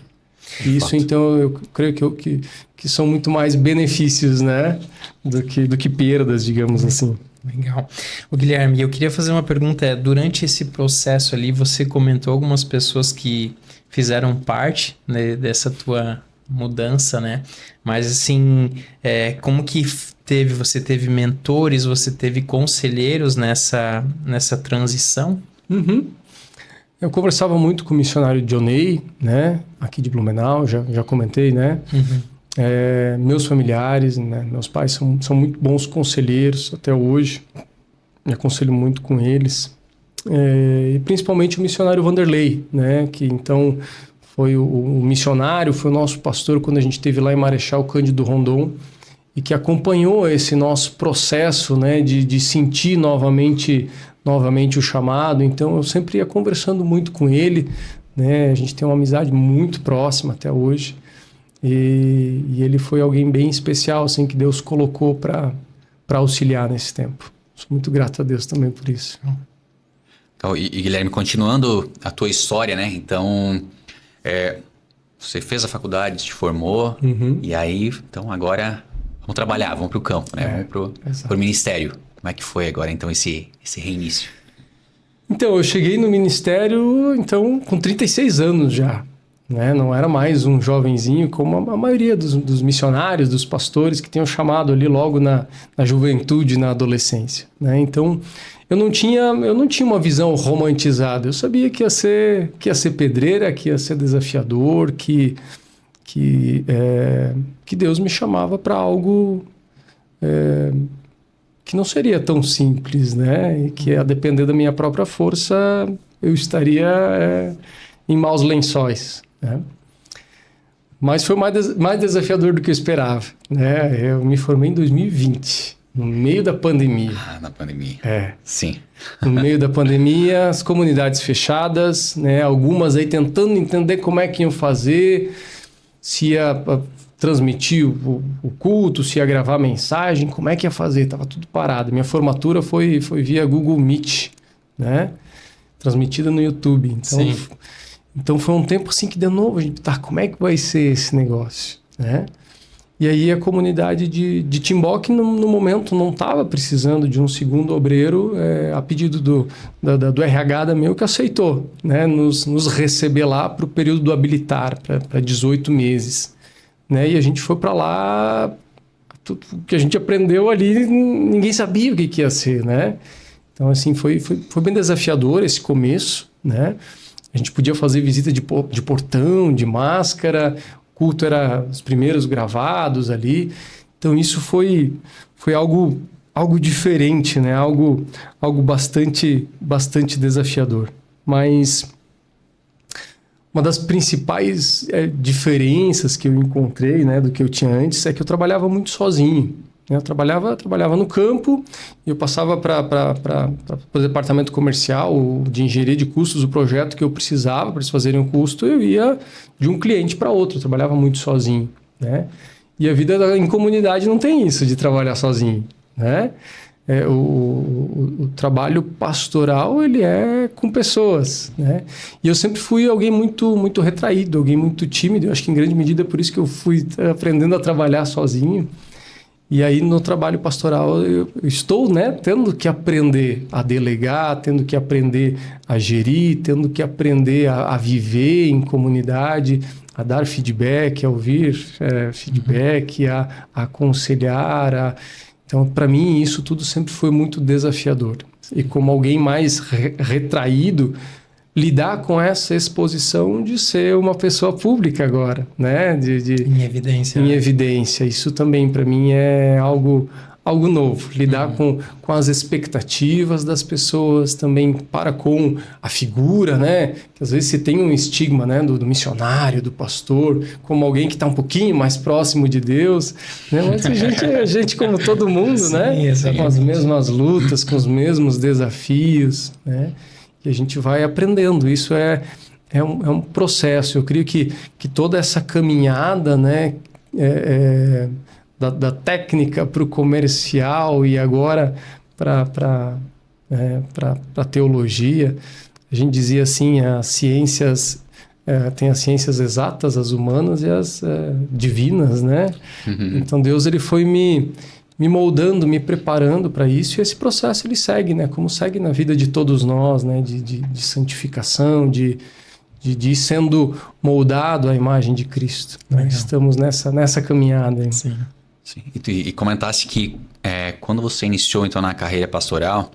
Isso, então, eu creio que são muito mais benefícios, né? Do que perdas, digamos assim. Legal. O Guilherme, eu queria fazer uma pergunta. Durante esse processo ali, você comentou algumas pessoas que fizeram parte, né, dessa tua mudança, né? Mas assim, como que você teve mentores, você teve conselheiros nessa transição? Eu conversava muito com o missionário Johnny, né? Aqui de Blumenau, já comentei, né? Meus familiares, né? Meus pais são muito bons conselheiros até hoje. Me aconselho muito com eles. E principalmente o missionário Vanderlei, né? Que então foi o missionário, foi o nosso pastor quando a gente esteve lá em Marechal Cândido Rondon e que acompanhou esse nosso processo, né? De sentir novamente o chamado. Então eu sempre ia conversando muito com ele, né? A gente tem uma amizade muito próxima até hoje. E ele foi alguém bem especial, assim, que Deus colocou para auxiliar nesse tempo. Sou muito grato a Deus também por isso. Então, e Guilherme, continuando a tua história, né? Então, você fez a faculdade, te formou, e aí, então agora vamos trabalhar, vamos para o campo, né? Vamos para o ministério. Como é que foi agora, então, esse reinício? Então, eu cheguei no ministério, então, com 36 anos já. Né? Não era mais um jovenzinho como a maioria dos missionários, dos pastores que tinham chamado ali logo na juventude, na adolescência. Né? Então, eu não tinha uma visão romantizada. Eu sabia que ia ser pedreira, que ia ser desafiador, que Deus me chamava para algo que não seria tão simples, né? E que, a depender da minha própria força, eu estaria em maus lençóis. Né? Mas foi mais desafiador do que eu esperava. Né? Eu me formei em 2020, no meio da pandemia. Na pandemia. Sim. No meio da pandemia, as comunidades fechadas, né? Algumas aí tentando entender como é que iam fazer, se ia transmitir o culto, se ia gravar mensagem, como é que ia fazer, estava tudo parado. Minha formatura foi via Google Meet, né? Transmitida no YouTube. Então, sim. Então foi um tempo assim que de novo a gente, como é que vai ser esse negócio, né? E aí a comunidade de Timbó, que no momento não estava precisando de um segundo obreiro, a pedido do RH da meu, que aceitou, né? Nos receber lá para o período do habilitar, para 18 meses. Né? E a gente foi para lá, tudo que a gente aprendeu ali, ninguém sabia o que ia ser, né? Então assim, foi bem desafiador esse começo, né? A gente podia fazer visita de portão, de máscara, o culto era os primeiros gravados ali. Então isso foi algo diferente, né? Algo bastante desafiador. Mas uma das principais diferenças que eu encontrei, né, do que eu tinha antes é que eu trabalhava muito sozinho. Eu trabalhava no campo e eu passava para o departamento comercial de engenharia de custos, o projeto que eu precisava para eles fazerem o custo, eu ia de um cliente para outro, eu trabalhava muito sozinho. Né? E a vida em comunidade não tem isso de trabalhar sozinho. Né? O trabalho pastoral ele é com pessoas. Né? E eu sempre fui alguém muito retraído, alguém muito tímido, eu acho que em grande medida é por isso que eu fui aprendendo a trabalhar sozinho. E aí, no trabalho pastoral, eu estou, né, tendo que aprender a delegar, tendo que aprender a gerir, tendo que aprender a viver em comunidade, a dar feedback, a ouvir feedback, a aconselhar. Então, para mim, isso tudo sempre foi muito desafiador. E como alguém mais retraído, lidar com essa exposição de ser uma pessoa pública agora, né? Em evidência. Em evidência. Isso também, para mim, é algo novo. Lidar com as expectativas das pessoas, também com a figura, né? Que às vezes você tem um estigma, né? Do missionário, do pastor, como alguém que está um pouquinho mais próximo de Deus. Né? Mas a gente como todo mundo, sim, né? Exatamente. Com as mesmas lutas, com os mesmos desafios, né? E a gente vai aprendendo. Isso é um processo. Eu creio que toda essa caminhada, né, da técnica para o comercial e agora para a teologia, a gente dizia assim, as ciências... tem as ciências exatas, as humanas e as divinas, né? Uhum. Então Deus ele foi me moldando, me preparando para isso, e esse processo ele segue, né? Como segue na vida de todos nós, né? De santificação, de ir sendo moldado à imagem de Cristo. Né? Estamos nessa caminhada. Hein? Sim. Sim. E comentasse que quando você iniciou então na carreira pastoral,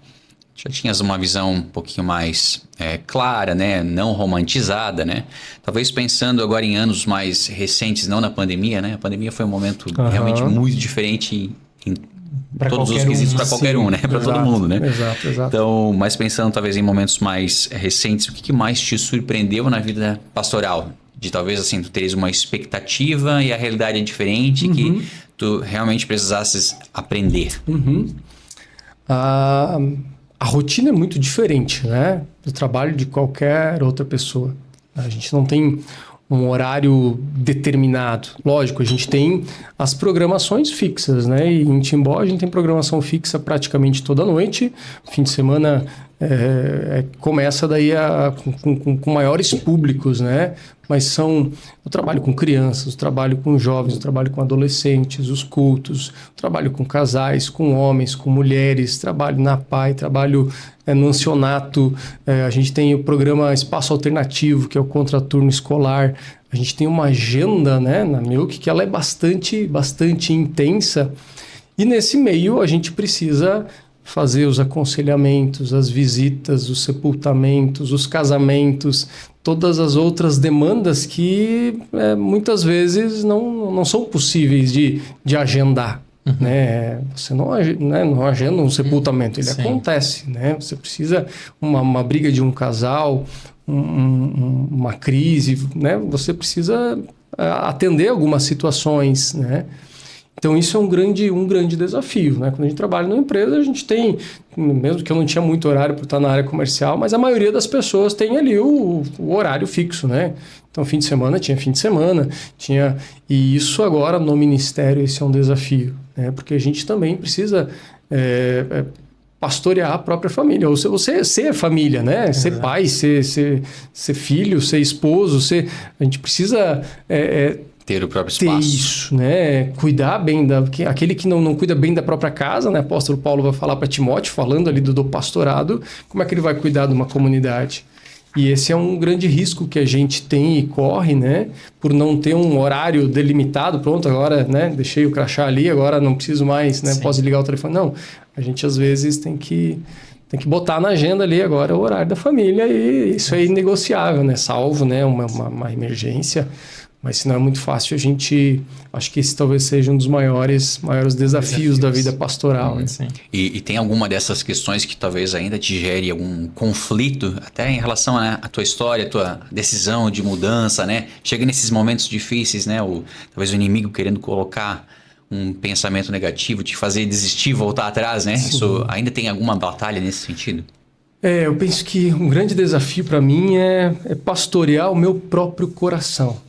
já tinhas uma visão um pouquinho mais clara, né? Não romantizada, né? Talvez pensando agora em anos mais recentes, não na pandemia, né? A pandemia foi um momento realmente muito diferente em todos os quesitos para qualquer um, né? Para todo mundo, né? Exato. Então, mas pensando talvez em momentos mais recentes, o que mais te surpreendeu na vida pastoral? De talvez assim, tu teres uma expectativa e a realidade é diferente, que tu realmente precisasses aprender. A rotina é muito diferente, né? Do trabalho de qualquer outra pessoa. A gente não tem um horário determinado. Lógico, a gente tem as programações fixas, né? E em Timbó a gente tem programação fixa praticamente toda noite. Fim de semana começa daí com maiores públicos, né? Mas eu trabalho com crianças, eu trabalho com jovens, eu trabalho com adolescentes, os cultos, eu trabalho com casais, com homens, com mulheres, trabalho na PAI, trabalho no Ancionato, a gente tem o programa Espaço Alternativo, que é o contraturno escolar. A gente tem uma agenda, né, na Milk, que ela é bastante intensa. E nesse meio a gente precisa fazer os aconselhamentos, as visitas, os sepultamentos, os casamentos, todas as outras demandas que muitas vezes não são possíveis de agendar. Né? Você não agenda um sepultamento, ele acontece. Né? Você precisa uma briga de um casal, uma crise, né? Você precisa atender algumas situações, né? Então, isso é um grande desafio, né? Quando a gente trabalha numa empresa, a gente tem, mesmo que eu não tinha muito horário para estar na área comercial, mas a maioria das pessoas tem ali o horário fixo, né? Então, fim de semana, e isso agora no ministério, esse é um desafio, né? Porque a gente também precisa pastorear a própria família, ou você ser família, né? Exato. Ser pai, ser filho, ser esposo, a gente precisa... ter o próprio espaço. Ter isso, né? Cuidar bem aquele que não cuida bem da própria casa, né? O apóstolo Paulo vai falar para Timóteo, falando ali do pastorado, como é que ele vai cuidar de uma comunidade. E esse é um grande risco que a gente tem e corre, né? Por não ter um horário delimitado, pronto, agora, né? Deixei o crachá ali, agora não preciso mais, né? Posso ligar o telefone. Não, a gente às vezes tem que botar na agenda ali agora o horário da família e isso é inegociável, né? Salvo, né? Uma emergência. Mas se não é muito fácil, acho que esse talvez seja um dos maiores desafios da vida pastoral. Né? E tem alguma dessas questões que talvez ainda te gere algum conflito, até em relação à tua história, à tua decisão de mudança, né? Chega nesses momentos difíceis, né? Talvez o inimigo querendo colocar um pensamento negativo, te fazer desistir, voltar atrás, né? Sim. Isso ainda tem alguma batalha nesse sentido? Eu penso que um grande desafio para mim é pastorear o meu próprio coração.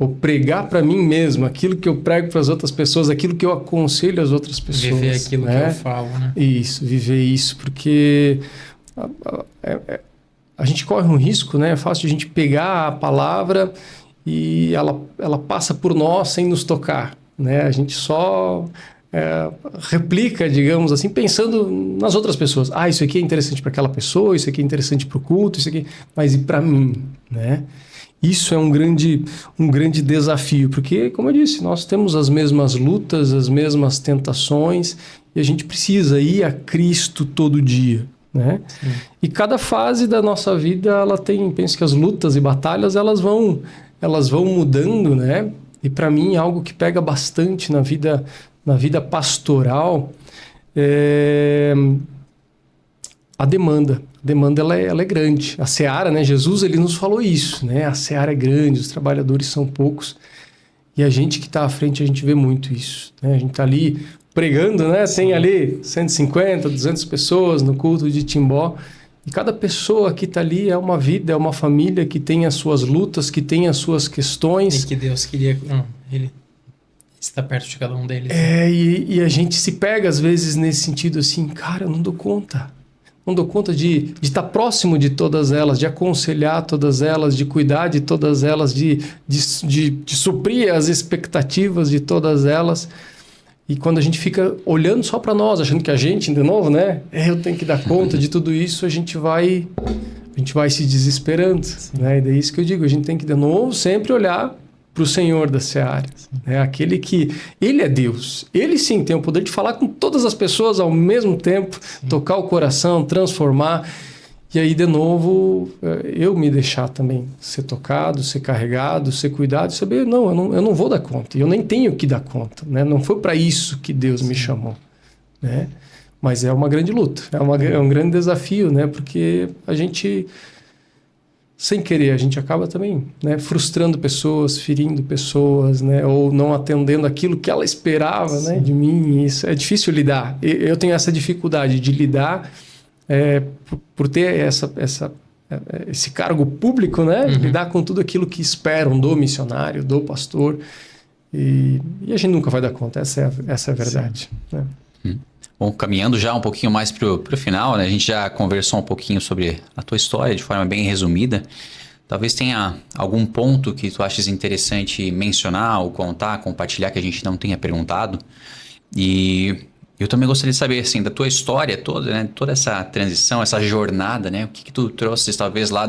Ou pregar para mim mesmo aquilo que eu prego para as outras pessoas, aquilo que eu aconselho às outras pessoas. Viver aquilo, né? Que eu falo, né? Isso, viver isso, porque a gente corre um risco, né? É fácil a gente pegar a palavra e ela passa por nós sem nos tocar, né? A gente só replica, digamos assim, pensando nas outras pessoas. Isso aqui é interessante para aquela pessoa, isso aqui é interessante para o culto, isso aqui... Mas e para mim, né? Isso é um grande desafio, porque, como eu disse, nós temos as mesmas lutas, as mesmas tentações, e a gente precisa ir a Cristo todo dia, né? Sim. E cada fase da nossa vida, ela tem, penso que as lutas e batalhas, elas vão mudando, né? E para mim, algo que pega bastante na vida pastoral é a demanda. A demanda ela é grande. A seara, né? Jesus ele nos falou isso, né? A seara é grande, os trabalhadores são poucos. E a gente que está à frente, a gente vê muito isso, né? A gente está ali pregando, né? Tem ali 150, 200 pessoas no culto de Timbó. E cada pessoa que está ali é uma vida, é uma família que tem as suas lutas, que tem as suas questões. E que Deus queria... Ele está perto de cada um deles. E a gente se pega às vezes nesse sentido assim, cara, eu não dou conta. Não dou conta de estar próximo de todas elas, de aconselhar todas elas, de cuidar de todas elas, de suprir as expectativas de todas elas. E quando a gente fica olhando só para nós, achando que a gente, de novo, né? Eu tenho que dar conta de tudo isso, a gente vai se desesperando. Né? E daí isso que eu digo, a gente tem que de novo sempre olhar para o Senhor da seara, né? Aquele que... Ele é Deus. Ele sim tem o poder de falar com todas as pessoas ao mesmo tempo, tocar o coração, transformar. E aí, de novo, eu me deixar também ser tocado, ser carregado, ser cuidado, saber, eu não vou dar conta. Eu nem tenho que dar conta. Né? Não foi para isso que Deus me chamou. Né? Mas é uma grande luta, é um grande desafio, né? Porque a gente... Sem querer, a gente acaba também, né, frustrando pessoas, ferindo pessoas, né, ou não atendendo aquilo que ela esperava, né, de mim. Isso é difícil lidar. Eu tenho essa dificuldade de lidar por ter esse cargo público, né? Lidar com tudo aquilo que esperam do missionário, do pastor. E a gente nunca vai dar conta, essa é a verdade. Né? Bom, caminhando já um pouquinho mais pro final, né? A gente já conversou um pouquinho sobre a tua história de forma bem resumida. Talvez tenha algum ponto que tu aches interessante mencionar ou contar, compartilhar, que a gente não tenha perguntado. E eu também gostaria de saber, assim, da tua história toda, né? Toda essa transição, essa jornada, né? O que tu trouxe, talvez, lá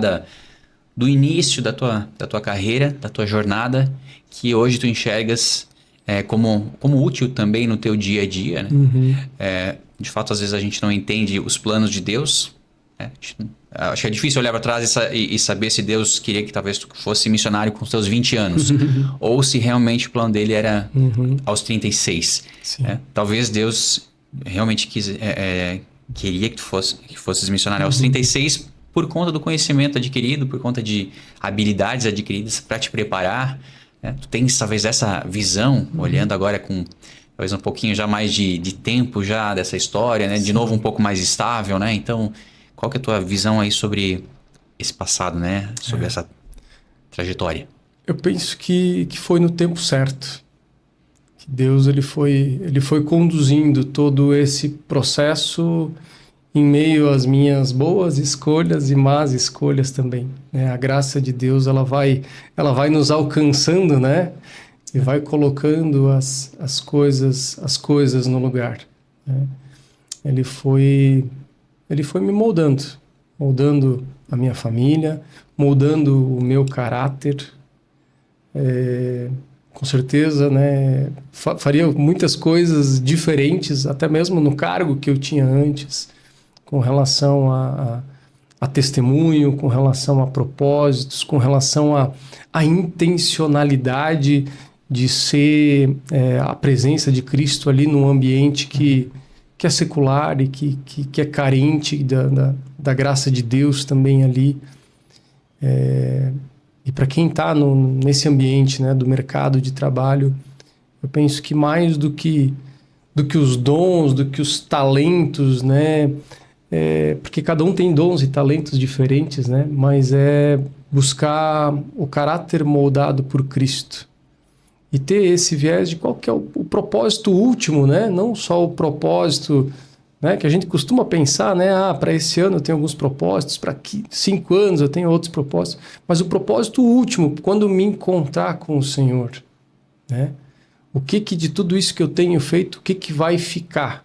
do início da tua carreira, da tua jornada, que hoje tu enxergas como útil também no teu dia a dia, né? De fato, às vezes a gente não entende os planos de Deus, né? Acho que é difícil olhar para trás e saber se Deus queria que talvez tu fosse missionário com os teus 20 anos. Ou se realmente o plano dele era aos 36. Né? Talvez Deus realmente queria que tu fosses missionário aos 36 por conta do conhecimento adquirido, por conta de habilidades adquiridas para te preparar. Né? Tu tens talvez essa visão, olhando agora com talvez um pouquinho já mais de tempo já dessa história, né? De novo um pouco mais estável, né? Então... Qual que é a tua visão aí sobre esse passado, né? Sobre essa trajetória? Eu penso que foi no tempo certo. Que Deus ele foi conduzindo todo esse processo em meio às minhas boas escolhas e más escolhas também. Né? A graça de Deus ela vai nos alcançando, né? E vai colocando as coisas no lugar. Né? Ele foi me moldando a minha família, moldando o meu caráter. Com certeza, né, faria muitas coisas diferentes, até mesmo no cargo que eu tinha antes, com relação a testemunho, com relação a propósitos, com relação a intencionalidade de ser a presença de Cristo ali num ambiente que é secular e que é carente da graça de Deus também ali. E para quem está nesse ambiente, né, do mercado de trabalho, eu penso que mais do que os dons, do que os talentos, né, porque cada um tem dons e talentos diferentes, né, mas é buscar o caráter moldado por Cristo. E ter esse viés de qual que é o propósito último, né? Não só o propósito, né, que a gente costuma pensar, né? Para esse ano eu tenho alguns propósitos, para 5 anos eu tenho outros propósitos. Mas o propósito último, quando me encontrar com o Senhor, né? O que de tudo isso que eu tenho feito, o que vai ficar?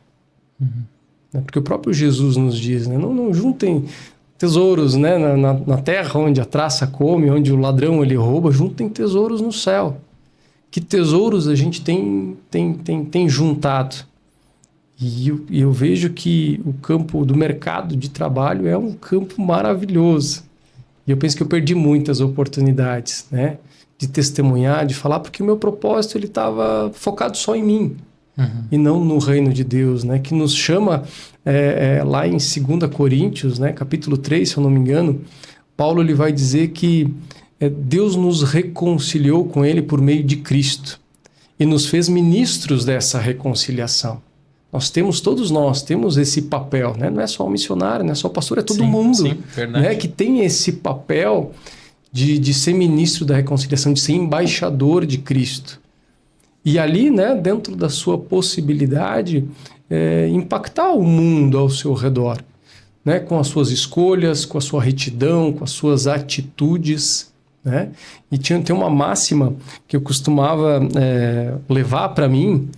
Porque o próprio Jesus nos diz, né? Não juntem tesouros, né, na terra onde a traça come, onde o ladrão ele rouba, juntem tesouros no céu. Que tesouros a gente tem juntado. E eu vejo que o campo do mercado de trabalho é um campo maravilhoso. E eu penso que eu perdi muitas oportunidades, né? De testemunhar, de falar, porque o meu propósito ele estava focado só em mim. E não no reino de Deus, né? Que nos chama lá em 2 Coríntios, né? Capítulo 3, se eu não me engano, Paulo ele vai dizer que Deus nos reconciliou com ele por meio de Cristo e nos fez ministros dessa reconciliação. Todos nós temos esse papel, né? Não é só o missionário, não é só o pastor, é todo mundo, né? Que tem esse papel de ser ministro da reconciliação, de ser embaixador de Cristo. E ali, né, dentro da sua possibilidade, impactar o mundo ao seu redor, né? Com as suas escolhas, com a sua retidão, com as suas atitudes. Né? E tem uma máxima que eu costumava levar para mim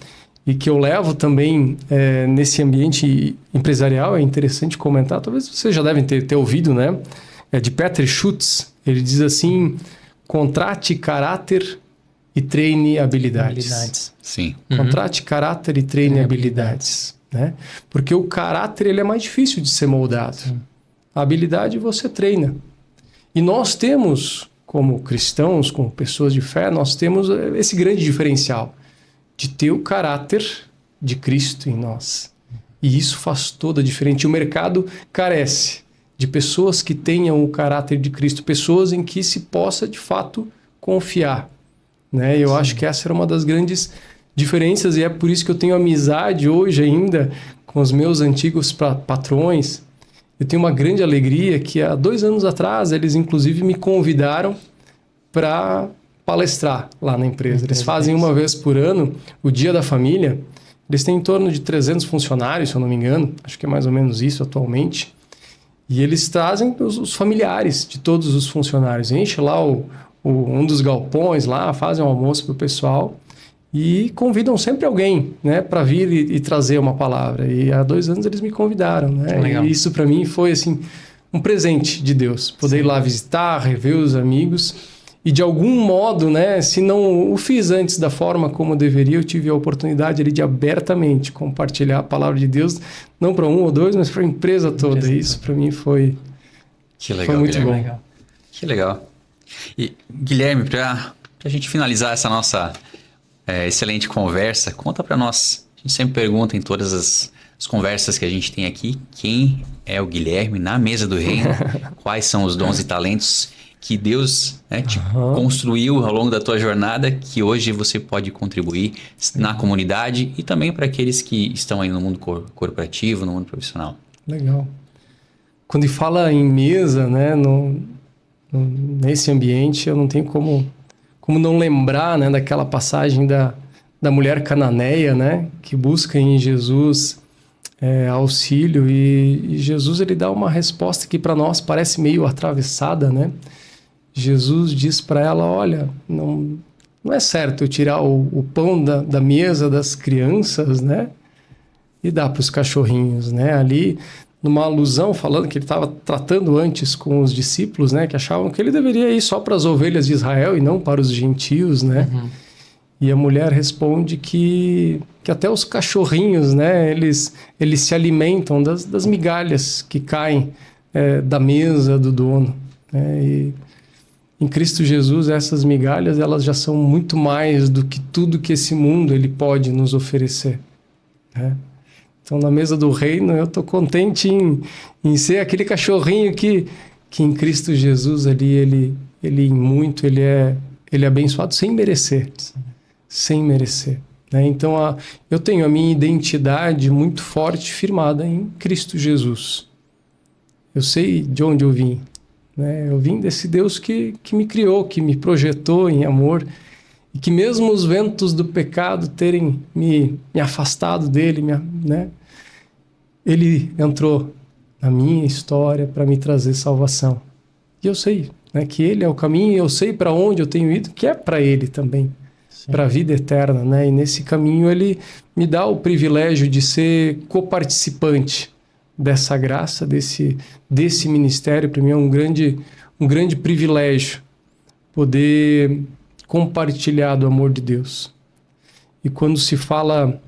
e que eu levo também nesse ambiente empresarial, é interessante comentar, talvez vocês já devem ter ouvido, né? É de Peter Schutz, ele diz assim: contrate caráter e treine habilidades. Sim. Contrate caráter e treine habilidades. Né? Porque o caráter ele é mais difícil de ser moldado. A habilidade você treina. E nós temos... como cristãos, como pessoas de fé, nós temos esse grande diferencial de ter o caráter de Cristo em nós. E isso faz toda a diferença. O mercado carece de pessoas que tenham o caráter de Cristo, pessoas em que se possa, de fato, confiar. Né? Eu acho que essa era uma das grandes diferenças e é por isso que eu tenho amizade hoje ainda com os meus antigos patrões eu tenho uma grande alegria que há 2 anos atrás eles inclusive me convidaram para palestrar lá na empresa. Eles fazem uma vez por ano o Dia da Família. Eles têm em torno de 300 funcionários, se eu não me engano. Acho que é mais ou menos isso atualmente. E eles trazem os familiares de todos os funcionários. Enche lá um dos galpões lá, fazem um almoço para o pessoal e convidam sempre alguém, né, para vir e trazer uma palavra. E há 2 anos eles me convidaram, né? E isso para mim foi assim um presente de Deus. Poder ir lá visitar, rever os amigos. E de algum modo, né, se não o fiz antes da forma como deveria, eu tive a oportunidade ali de abertamente compartilhar a palavra de Deus, não para 1 ou 2, mas para a empresa toda. Isso para mim foi muito bom. Legal. Que legal. E Guilherme, para a gente finalizar essa nossa excelente conversa, conta para nós. A gente sempre pergunta em todas as conversas que a gente tem aqui, quem é o Guilherme na mesa do reino, quais são os dons e talentos que Deus, né, te construiu ao longo da tua jornada, que hoje você pode contribuir na comunidade e também para aqueles que estão aí no mundo corporativo, no mundo profissional. Legal. Quando fala em mesa, né, nesse ambiente, eu não tenho como não lembrar, né, daquela passagem da mulher cananeia, né, que busca em Jesus auxílio e Jesus ele dá uma resposta que para nós parece meio atravessada, né? Jesus diz para ela, olha, não é certo eu tirar o pão da mesa das crianças, né? E dar para os cachorrinhos, né? Ali, numa alusão, falando que ele estava tratando antes com os discípulos, né? Que achavam que ele deveria ir só para as ovelhas de Israel e não para os gentios, né? E a mulher responde que até os cachorrinhos, né? Eles se alimentam das migalhas que caem da mesa do dono, né? E em Cristo Jesus, essas migalhas, elas já são muito mais do que tudo que esse mundo ele pode nos oferecer, né? Então, na mesa do reino, eu estou contente em ser aquele cachorrinho que em Cristo Jesus ali, ele é abençoado sem merecer, sem merecer, né? Então, eu tenho a minha identidade muito forte, firmada em Cristo Jesus. Eu sei de onde eu vim. Eu vim desse Deus que me criou, que me projetou em amor e que mesmo os ventos do pecado terem me afastado dele, né? Ele entrou na minha história para me trazer salvação. E eu sei, né, que ele é o caminho e eu sei para onde eu tenho ido, que é para ele também, para a vida eterna, né? E nesse caminho ele me dá o privilégio de ser coparticipante dessa graça, desse ministério. Para mim é um grande privilégio poder compartilhar do amor de Deus. E quando se fala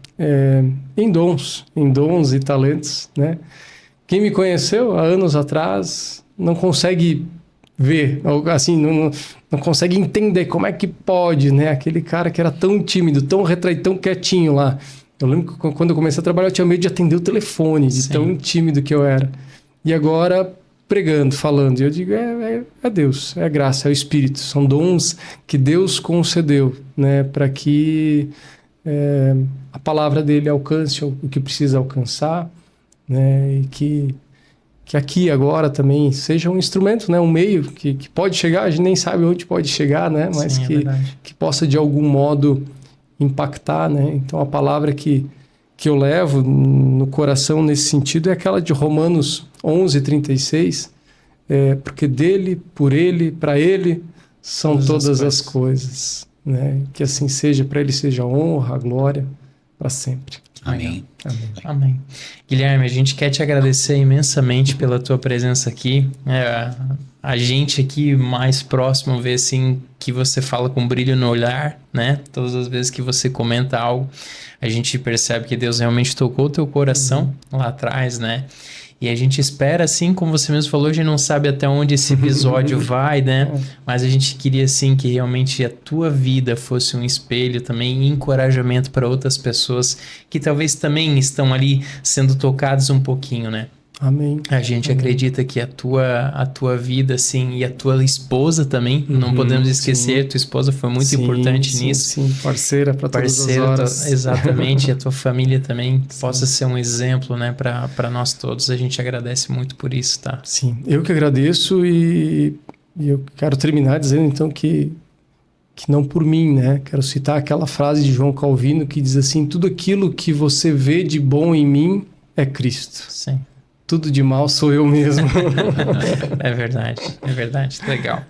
em dons e talentos, né? Quem me conheceu há anos atrás não consegue ver, assim, não consegue entender como é que pode, né? Aquele cara que era tão tímido, tão retraído, tão quietinho lá. Eu lembro que quando eu comecei a trabalhar, eu tinha medo de atender o telefone, de tão tímido que eu era. E agora, pregando, falando, eu digo, é Deus, é a graça, é o Espírito. São dons que Deus concedeu, né, para que a palavra dele alcance o que precisa alcançar, né, e que aqui agora também seja um instrumento, né, um meio que pode chegar, a gente nem sabe onde pode chegar, né, mas que possa de algum modo impactar, né? Então a palavra que eu levo no coração nesse sentido é aquela de Romanos 11:36, porque dele, por ele, para ele são todas as coisas, né? Que assim seja, para ele seja a honra, a glória para sempre. Amém. Amém. Guilherme, a gente quer te agradecer imensamente pela tua presença aqui. A gente aqui mais próximo vê assim que você fala com brilho no olhar, né? Todas as vezes que você comenta algo, a gente percebe que Deus realmente tocou o teu coração lá atrás, né? E a gente espera, assim, como você mesmo falou, a gente não sabe até onde esse episódio vai, né? Mas a gente queria, assim, que realmente a tua vida fosse um espelho também e encorajamento para outras pessoas que talvez também estão ali sendo tocadas um pouquinho, né? Amém. A gente acredita que a tua vida, assim, e a tua esposa também, não podemos esquecer, tua esposa foi muito importante nisso. Sim, parceira para todas as horas. Exatamente, e a tua família também possa ser um exemplo, né, para nós todos. A gente agradece muito por isso, tá? Sim, eu que agradeço e eu quero terminar dizendo então que não por mim, né? Quero citar aquela frase de João Calvino que diz assim: tudo aquilo que você vê de bom em mim é Cristo. Sim. Tudo de mal sou eu mesmo. É verdade, legal.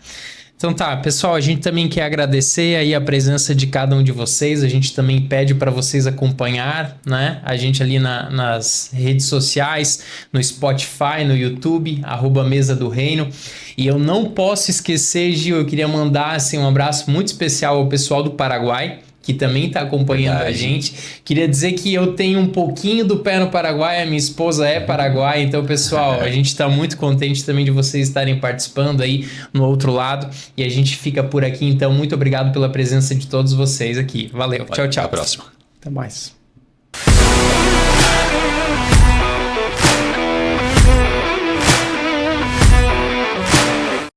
Então tá, pessoal, a gente também quer agradecer aí a presença de cada um de vocês. A gente também pede para vocês acompanhar, né? A gente ali nas redes sociais, no Spotify, no YouTube, @Mesa do Reino. E eu não posso esquecer, Gil, eu queria mandar assim, um abraço muito especial ao pessoal do Paraguai, que também está acompanhando a gente. Queria dizer que eu tenho um pouquinho do pé no Paraguai, a minha esposa é paraguaia, então, pessoal, a gente está muito contente também de vocês estarem participando aí no outro lado, e a gente fica por aqui, então, muito obrigado pela presença de todos vocês aqui. Valeu, tchau, tchau. Até a próxima. Até mais.